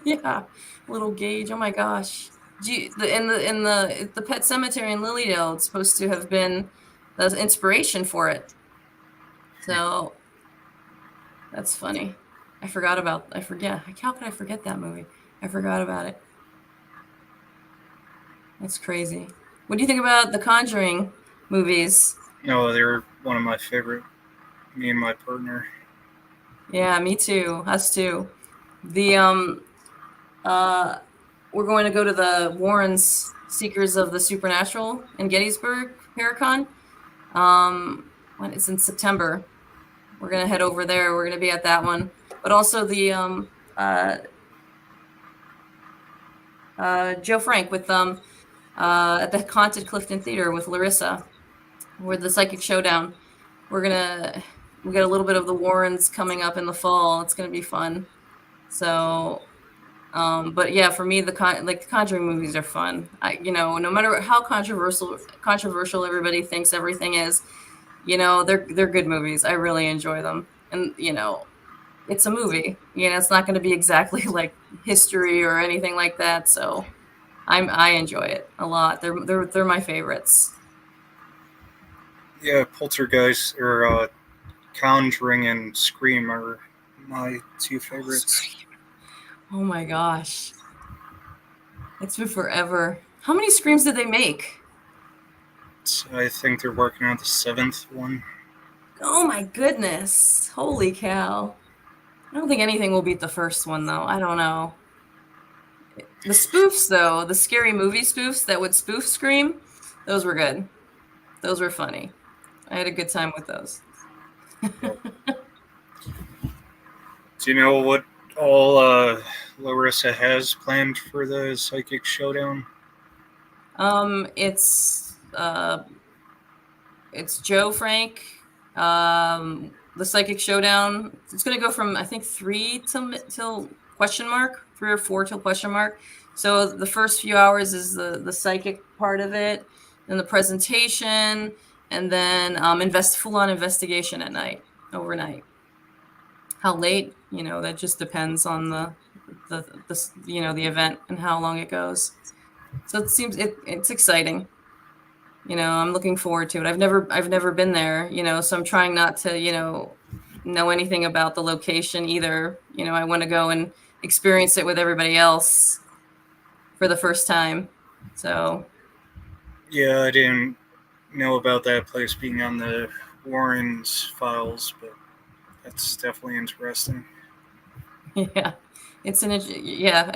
[SPEAKER 2] Yeah, little Gage. Oh my gosh. In the Pet Cemetery in Lilydale, it's supposed to have been the inspiration for it. So that's funny. I forget. How could I forget that movie? I forgot about it. That's crazy. What do you think about the Conjuring movies?
[SPEAKER 1] No, they're one of my favorite. Me and my partner.
[SPEAKER 2] Yeah, me too. Us too. The we're going to go to the Warrens Seekers of the Supernatural in Gettysburg, Paracon. When it's in September. We're gonna head over there. We're gonna be at that one, but also the Joe Frank with at the Haunted Clifton Theater with Larissa, with the Psychic Showdown. We get a little bit of the Warrens coming up in the fall. It's gonna be fun. So, but yeah, for me, the Conjuring movies are fun. No matter how controversial everybody thinks everything is, they're good movies. I really enjoy them, and it's a movie. It's not going to be exactly like history or anything like that. So I enjoy it a lot. They're my favorites.
[SPEAKER 1] Yeah, Poltergeist or Conjuring and Scream are my two favorites.
[SPEAKER 2] Oh my gosh, it's been forever. How many screams did they make?
[SPEAKER 1] I think they're working on the 7th one.
[SPEAKER 2] Oh my goodness. Holy cow. I don't think anything will beat the first one, though. I don't know. The spoofs, though, the scary movie spoofs that would spoof Scream, those were good. Those were funny. I had a good time with those.
[SPEAKER 1] Yep. Do you know what all Larissa has planned for the Psychic Showdown?
[SPEAKER 2] It's Joe Frank, the Psychic Showdown. It's going to go from I think 3 till question mark, 3 or 4 till question mark. So the first few hours is the psychic part of it, then the presentation, and then full on investigation at night, overnight. How late, that just depends on the the event and how long it goes. So it's exciting. I'm looking forward to it. I've never been there, so I'm trying not to, know anything about the location either. I want to go and experience it with everybody else for the first time. So
[SPEAKER 1] Yeah, I didn't know about that place being on the Warrens files, but that's definitely interesting.
[SPEAKER 2] yeah,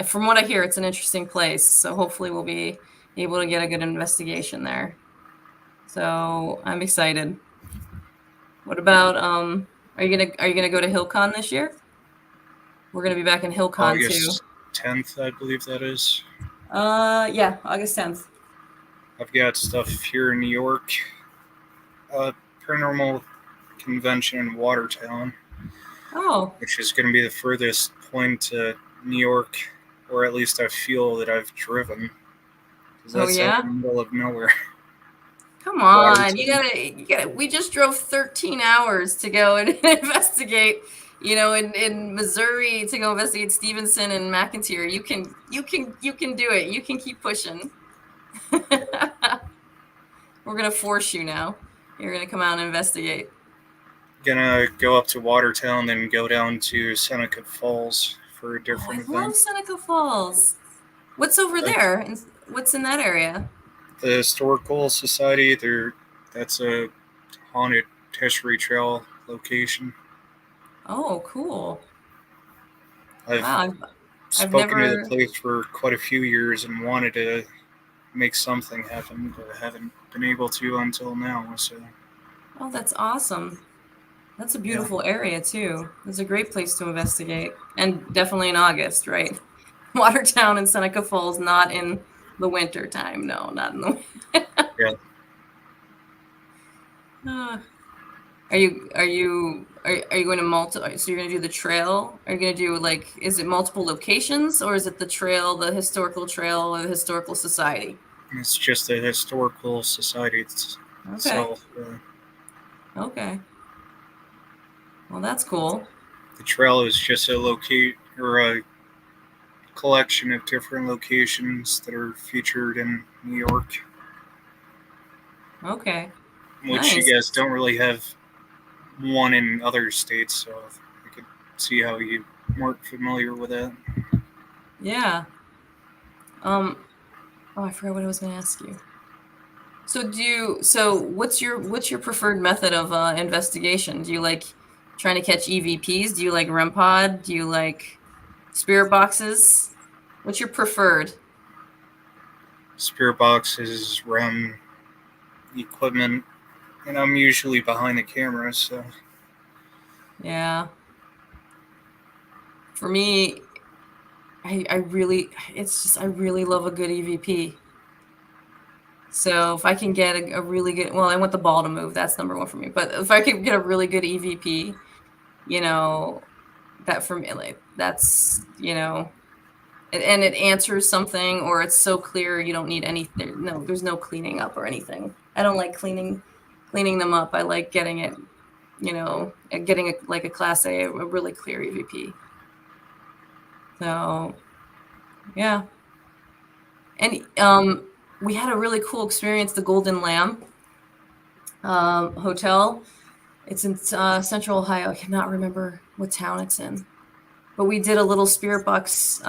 [SPEAKER 2] from what I hear, it's an interesting place. So hopefully we'll be able to get a good investigation there. So I'm excited. What about are you gonna go to HillCon this year? We're gonna be back in HillCon
[SPEAKER 1] August
[SPEAKER 2] too.
[SPEAKER 1] 10th, I believe that is.
[SPEAKER 2] Yeah, August 10th.
[SPEAKER 1] I've got stuff here in New York. Paranormal convention in Watertown,
[SPEAKER 2] Oh,
[SPEAKER 1] which is going to be the furthest point to New York, or at least I feel that I've driven. Because
[SPEAKER 2] oh
[SPEAKER 1] that's out
[SPEAKER 2] yeah.
[SPEAKER 1] in the middle of nowhere.
[SPEAKER 2] Come on,
[SPEAKER 1] Watertown.
[SPEAKER 2] you gotta. We just drove 13 hours to go and investigate. In Missouri to go investigate Stevenson and McIntyre. You can do it. You can keep pushing. We're gonna force you now. You're gonna come out and investigate.
[SPEAKER 1] Gonna go up to Watertown, then go down to Seneca Falls for a
[SPEAKER 2] Oh, I
[SPEAKER 1] different
[SPEAKER 2] love
[SPEAKER 1] event.
[SPEAKER 2] Seneca Falls. What's over there? And what's in that area?
[SPEAKER 1] The Historical Society, that's a haunted history trail location.
[SPEAKER 2] Oh, cool.
[SPEAKER 1] I've
[SPEAKER 2] Wow, I've
[SPEAKER 1] spoken to the
[SPEAKER 2] never.
[SPEAKER 1] place for quite a few years and wanted to make something happen, but I haven't been able to until now. So
[SPEAKER 2] Oh, that's awesome. That's a
[SPEAKER 1] yeah,
[SPEAKER 2] beautiful area too. It's a great place to investigate, and definitely in August, right? Watertown and Seneca Falls, not in the winter time. No, not in the.
[SPEAKER 1] yeah.
[SPEAKER 2] Ah. Are you going to so you're going to do the trail? Are you going to do is it multiple locations, or is it the trail, the historical trail, or the historical society?
[SPEAKER 1] It's just the Historical Society
[SPEAKER 2] Okay.
[SPEAKER 1] itself.
[SPEAKER 2] Okay. Well, that's cool.
[SPEAKER 1] The trail is just a collection of different locations that are featured in New York,
[SPEAKER 2] Okay.
[SPEAKER 1] which you
[SPEAKER 2] Nice.
[SPEAKER 1] guys don't really have one in other states. So I could see how you weren't familiar with that.
[SPEAKER 2] Yeah. Oh, I forgot what I was going to ask you. So what's your preferred method of investigation? Do you like trying to catch EVPs? Do you like REM pod? Do you like spirit boxes? What's your preferred?
[SPEAKER 1] Spirit boxes, REM equipment, and I'm usually behind the camera, so
[SPEAKER 2] Yeah. For me, I really I really love a good EVP. So if I can get a really good, well, I want the ball to move. That's number one for me. But if I can get a really good EVP, you know, that for me, that's, and it answers something, or it's so clear you don't need anything. No, there's no cleaning up or anything. I don't like cleaning them up. I like getting it, getting like a class A, a really clear EVP. So yeah. And we had a really cool experience, the Golden Lamb Hotel. It's in Central Ohio. I cannot remember what town it's in, but we did a little spirit box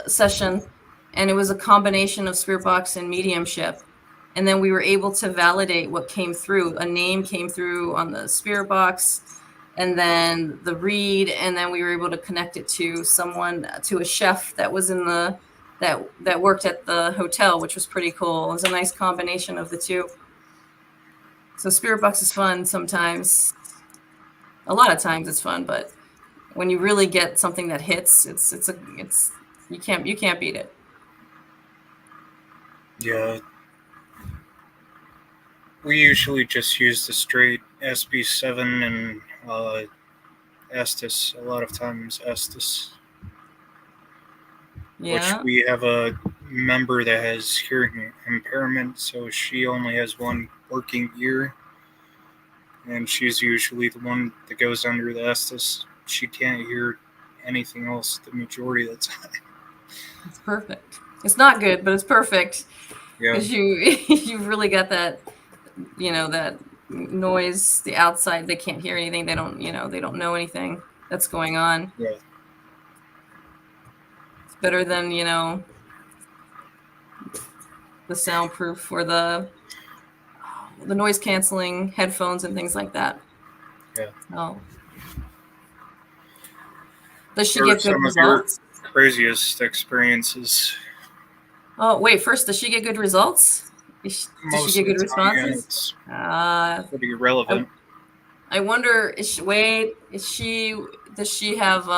[SPEAKER 2] session, and it was a combination of spirit box and mediumship. And then we were able to validate what came through. A name came through on the spirit box, and then the read, and then we were able to connect it to someone, to a chef that was in the that worked at the hotel, which was pretty cool. It was a nice combination of the two. So spirit box is fun sometimes. A lot of times it's fun, but when you really get something that hits, it's you can't beat it.
[SPEAKER 1] Yeah. We usually just use the straight SB7 and Estes. A lot of times Estes.
[SPEAKER 2] Yeah.
[SPEAKER 1] Which we have a member that has hearing impairment, so she only has one working ear. And she's usually the one that goes under the Estes. She can't hear anything else the majority of the time.
[SPEAKER 2] It's perfect. It's not good, but it's perfect.
[SPEAKER 1] Yeah.
[SPEAKER 2] Because you've really got that, that noise, the outside. They can't hear anything. They don't know anything that's going on.
[SPEAKER 1] Yeah.
[SPEAKER 2] It's better than, the soundproof or the noise canceling headphones and things like that.
[SPEAKER 1] Yeah.
[SPEAKER 2] Oh. Does she
[SPEAKER 1] What
[SPEAKER 2] get
[SPEAKER 1] are
[SPEAKER 2] good
[SPEAKER 1] some
[SPEAKER 2] results?
[SPEAKER 1] of your craziest experiences?
[SPEAKER 2] Oh, wait, first, does she get good results? Does
[SPEAKER 1] Most
[SPEAKER 2] she get
[SPEAKER 1] of
[SPEAKER 2] good
[SPEAKER 1] the time, yeah,
[SPEAKER 2] responses?
[SPEAKER 1] it's pretty irrelevant.
[SPEAKER 2] I wonder, does she have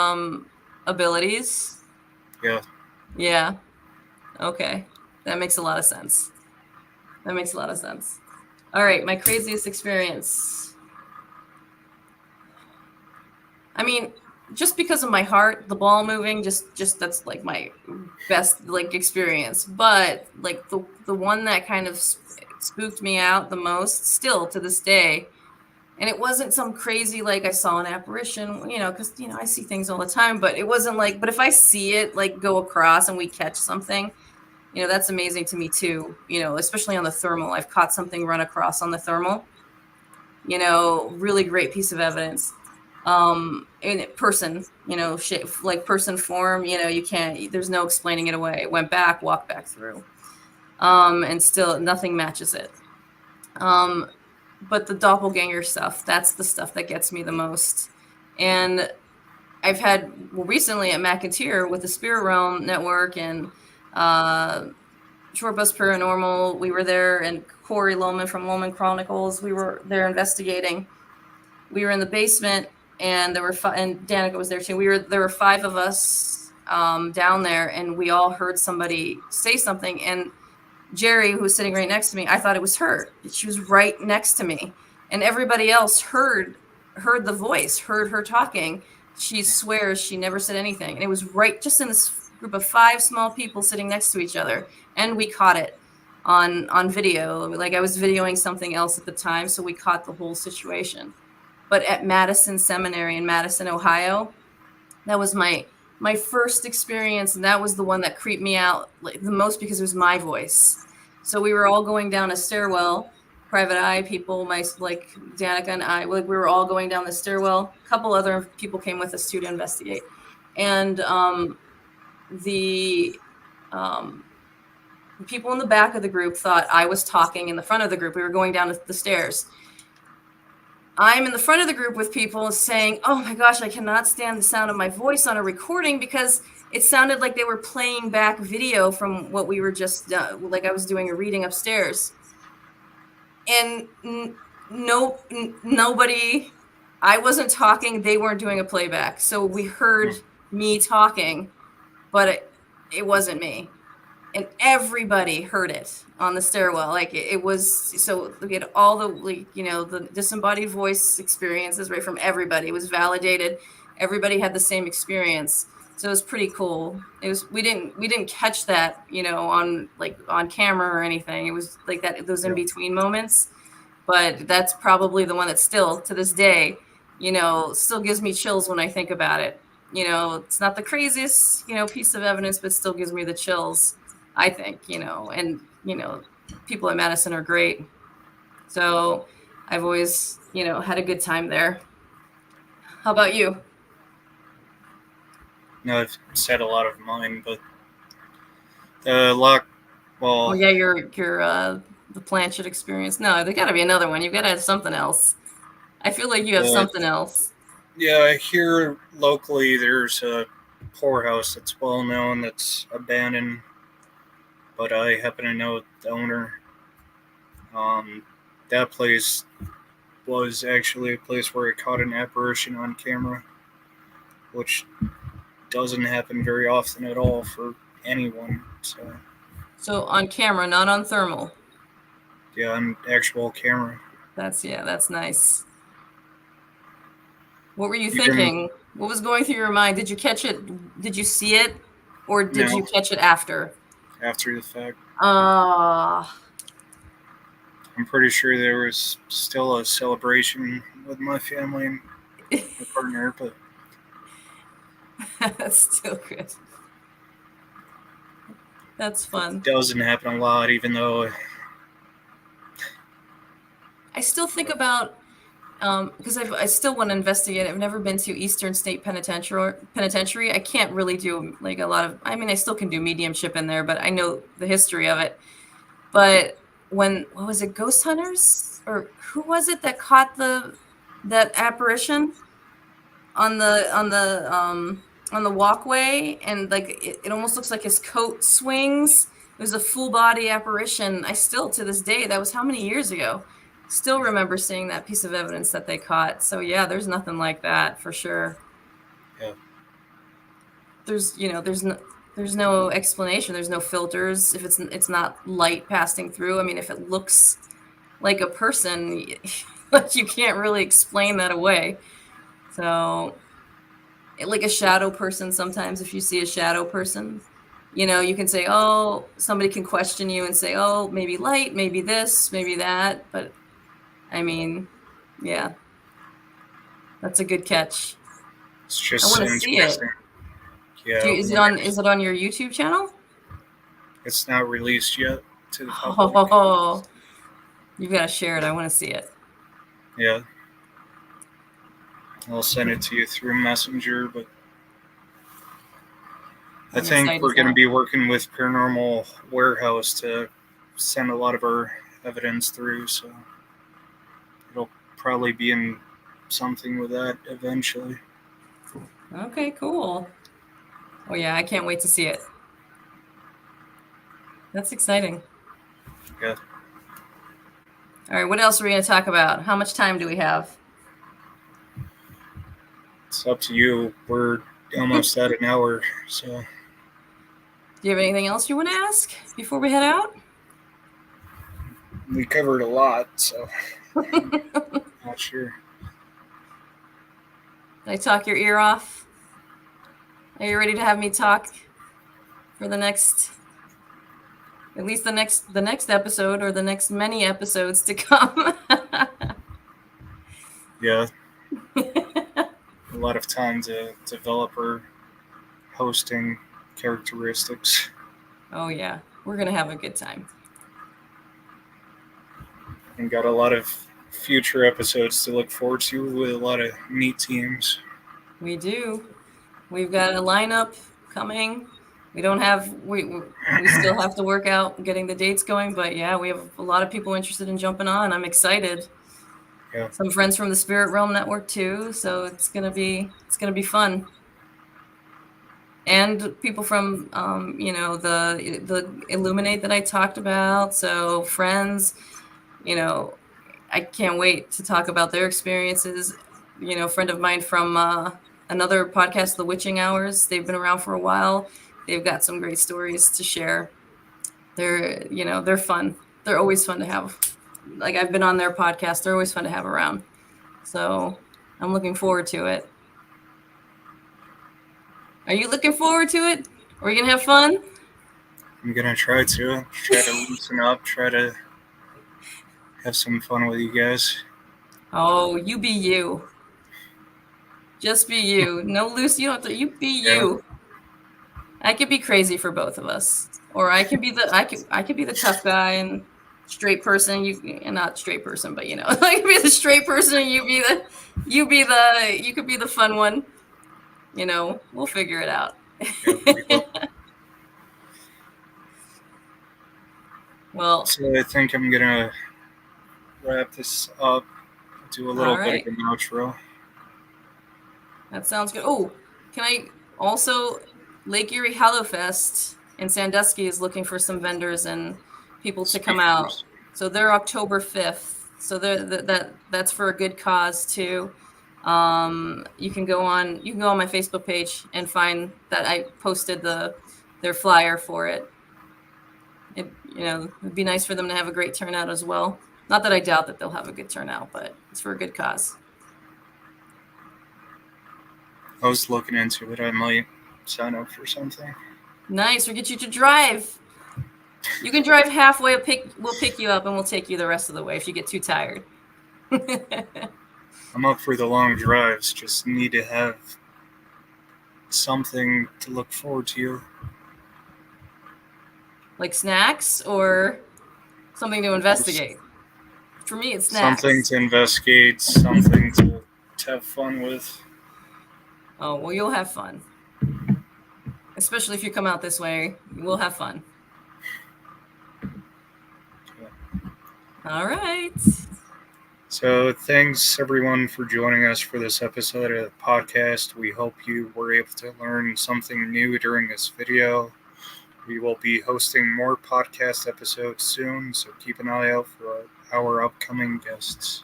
[SPEAKER 2] abilities?
[SPEAKER 1] Yeah.
[SPEAKER 2] Yeah. Okay. That makes a lot of sense. All right, my craziest experience. I mean, just because of my heart, the ball moving, just that's like my best like experience. But like the one that kind of spooked me out the most, still to this day, and it wasn't some crazy like I saw an apparition, because I see things all the time, but it wasn't like. But if I see it like go across and we catch something, that's amazing to me too. Especially on the thermal, I've caught something run across on the thermal. Really great piece of evidence. In person, shape, like person form, you can't, there's no explaining it away. It went back, walked back through, and still nothing matches it. But the doppelganger stuff, that's the stuff that gets me the most. And I've had recently at McIntyre with the Spirit Realm Network and Short Bus Paranormal, we were there, and Corey Lohman from Lohman Chronicles, we were there investigating. We were in the basement, and there were and Danica was there too. There were 5 of us down there, and we all heard somebody say something. And Jerry, who was sitting right next to me, I thought it was her. She was right next to me, and everybody else heard the voice, heard her talking. She swears she never said anything, and it was right just in this group of 5 small people sitting next to each other, and we caught it on video. Like I was videoing something else at the time, so we caught the whole situation. But at Madison Seminary in Madison, Ohio, that was my first experience, and that was the one that creeped me out the most because it was my voice. So we were all going down a stairwell, private eye people, like Danica and I, we were all going down the stairwell. A couple other people came with us too to investigate, and the people in the back of the group thought I was talking in the front of the group. We were going down the stairs. I'm in the front of the group with people saying, oh my gosh, I cannot stand the sound of my voice on a recording, because it sounded like they were playing back video from what we were just, like I was doing a reading upstairs. And nobody, I wasn't talking, they weren't doing a playback. So we heard me talking, but it wasn't me. And everybody heard it on the stairwell. Like it was, so we had all the, the disembodied voice experiences right from everybody. It was validated. Everybody had the same experience. So it was pretty cool. We didn't catch that, on camera or anything. It was like that, those in between moments. But that's probably the one that still to this day, still gives me chills when I think about it. It's not the craziest, piece of evidence, but still gives me the chills. I think, and, people at Madison are great. So I've always, had a good time there. How about you?
[SPEAKER 1] No, I've said a lot of mine, but Lock.
[SPEAKER 2] Oh
[SPEAKER 1] Well,
[SPEAKER 2] yeah, your the Planchet experience. No, there got to be another one. You've got to have something else. I feel like you have
[SPEAKER 1] the
[SPEAKER 2] something else.
[SPEAKER 1] yeah, here locally there's a poorhouse that's well known that's abandoned, but I happen to know the owner. That place was actually a place where I caught an apparition on camera, which doesn't happen very often at all for anyone.
[SPEAKER 2] So on camera, not on thermal.
[SPEAKER 1] Yeah, on actual camera.
[SPEAKER 2] That's nice. What were you
[SPEAKER 1] You can
[SPEAKER 2] thinking? What was going through your mind? Did you catch it? Did you see it, or did
[SPEAKER 1] now
[SPEAKER 2] you catch it after?
[SPEAKER 1] after the fact.
[SPEAKER 2] Ah,
[SPEAKER 1] I'm pretty sure there was still a celebration with my family and my partner, but
[SPEAKER 2] that's still good. That's fun.
[SPEAKER 1] it doesn't happen a lot, even though
[SPEAKER 2] I still think about because I still want to investigate. I've never been to Eastern State Penitentiary. I can't really do like a lot of. I mean, I still can do mediumship in there, but I know the history of it. But what was it, ghost hunters or who was it that caught that apparition on the walkway, and like it almost looks like his coat swings. It was a full body apparition. I still to this day, that was how many years ago, still remember seeing that piece of evidence that they caught. So yeah, there's nothing like that for sure.
[SPEAKER 1] yeah,
[SPEAKER 2] There's no explanation, there's no filters. If it's not light passing through, I mean, if it looks like a person, you can't really explain that away. So like a shadow person, sometimes if you see a shadow person, you can say, oh, somebody can question you and say, oh, maybe light, maybe this, maybe that. But I mean, yeah, that's a good catch.
[SPEAKER 1] it's
[SPEAKER 2] I
[SPEAKER 1] just
[SPEAKER 2] want to see it.
[SPEAKER 1] interesting. Yeah,
[SPEAKER 2] Is it on your YouTube channel?
[SPEAKER 1] it's not released yet to the public.
[SPEAKER 2] Oh, you've got to share it. I want to see it.
[SPEAKER 1] Yeah, I'll send it to you through Messenger, but I think we're going to be working with Paranormal Warehouse to send a lot of our evidence through, so it'll probably be in something with that eventually.
[SPEAKER 2] Okay, cool. Oh yeah, I can't wait to see it. That's exciting.
[SPEAKER 1] Yeah.
[SPEAKER 2] All right, what else are we going to talk about? How much time do we have?
[SPEAKER 1] It's up to you. We're almost at an hour, so.
[SPEAKER 2] Do you have anything else you want to ask before we head out?
[SPEAKER 1] We covered a lot, so not sure.
[SPEAKER 2] Did I talk your ear off? Are you ready to have me talk for at least the next episode, or the next many episodes to come?
[SPEAKER 1] Yeah. A lot of time to develop our hosting characteristics.
[SPEAKER 2] Oh yeah, we're gonna have a good time.
[SPEAKER 1] And got a lot of future episodes to look forward to with a lot of neat teams.
[SPEAKER 2] We do. We've got a lineup coming. We still have to work out getting the dates going, but yeah, we have a lot of people interested in jumping on. I'm excited.
[SPEAKER 1] Yeah.
[SPEAKER 2] Some friends from the Spirit Realm Network too, so it's gonna be fun. And people from the Illuminate that I talked about. So friends, I can't wait to talk about their experiences. A friend of mine from another podcast, The Witching Hours. They've been around for a while. They've got some great stories to share. They're fun. They're always fun to have. Like, I've been on their podcast. They're always fun to have around. So I'm looking forward to it. Are you looking forward to it? Are we going to have fun?
[SPEAKER 1] I'm going to try to loosen up, try to have some fun with you guys.
[SPEAKER 2] Oh, you be you. Just be you. No loose. You don't have to. You be you. I could be crazy for both of us, or I could be the tough guy and straight person. And not straight person, but I could be the straight person. And you could be the fun one. We'll figure it out.
[SPEAKER 1] Yeah,
[SPEAKER 2] Well,
[SPEAKER 1] So I think I'm gonna wrap this up. Do a little
[SPEAKER 2] all
[SPEAKER 1] bit
[SPEAKER 2] right.
[SPEAKER 1] of an outro.
[SPEAKER 2] That sounds good. Oh, can I also Lake Erie Hallowfest in Sandusky is looking for some vendors and people to come out.
[SPEAKER 1] Speakers.
[SPEAKER 2] So they're October 5th. So that's for a good cause too. You can go on my Facebook page and find that I posted their flyer for it. It'd be nice for them to have a great turnout as well. Not that I doubt that they'll have a good turnout, but it's for a good cause.
[SPEAKER 1] I was looking into it. I might sign up for something.
[SPEAKER 2] Nice. We'll get you to drive. You can drive halfway. We'll pick you up and we'll take you the rest of the way if you get too tired.
[SPEAKER 1] I'm up for the long drives. Just need to have something to look forward to.
[SPEAKER 2] Like snacks or something to investigate. For me, it's snacks.
[SPEAKER 1] Something to investigate. Something to have fun with.
[SPEAKER 2] Oh, well, you'll have fun. Especially if you come out this way, we'll have fun. All right.
[SPEAKER 1] So thanks everyone for joining us for this episode of the podcast. We hope you were able to learn something new during this video. We will be hosting more podcast episodes soon, so keep an eye out for our upcoming guests.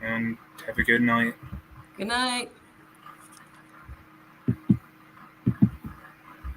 [SPEAKER 1] And have a good night.
[SPEAKER 2] Good night.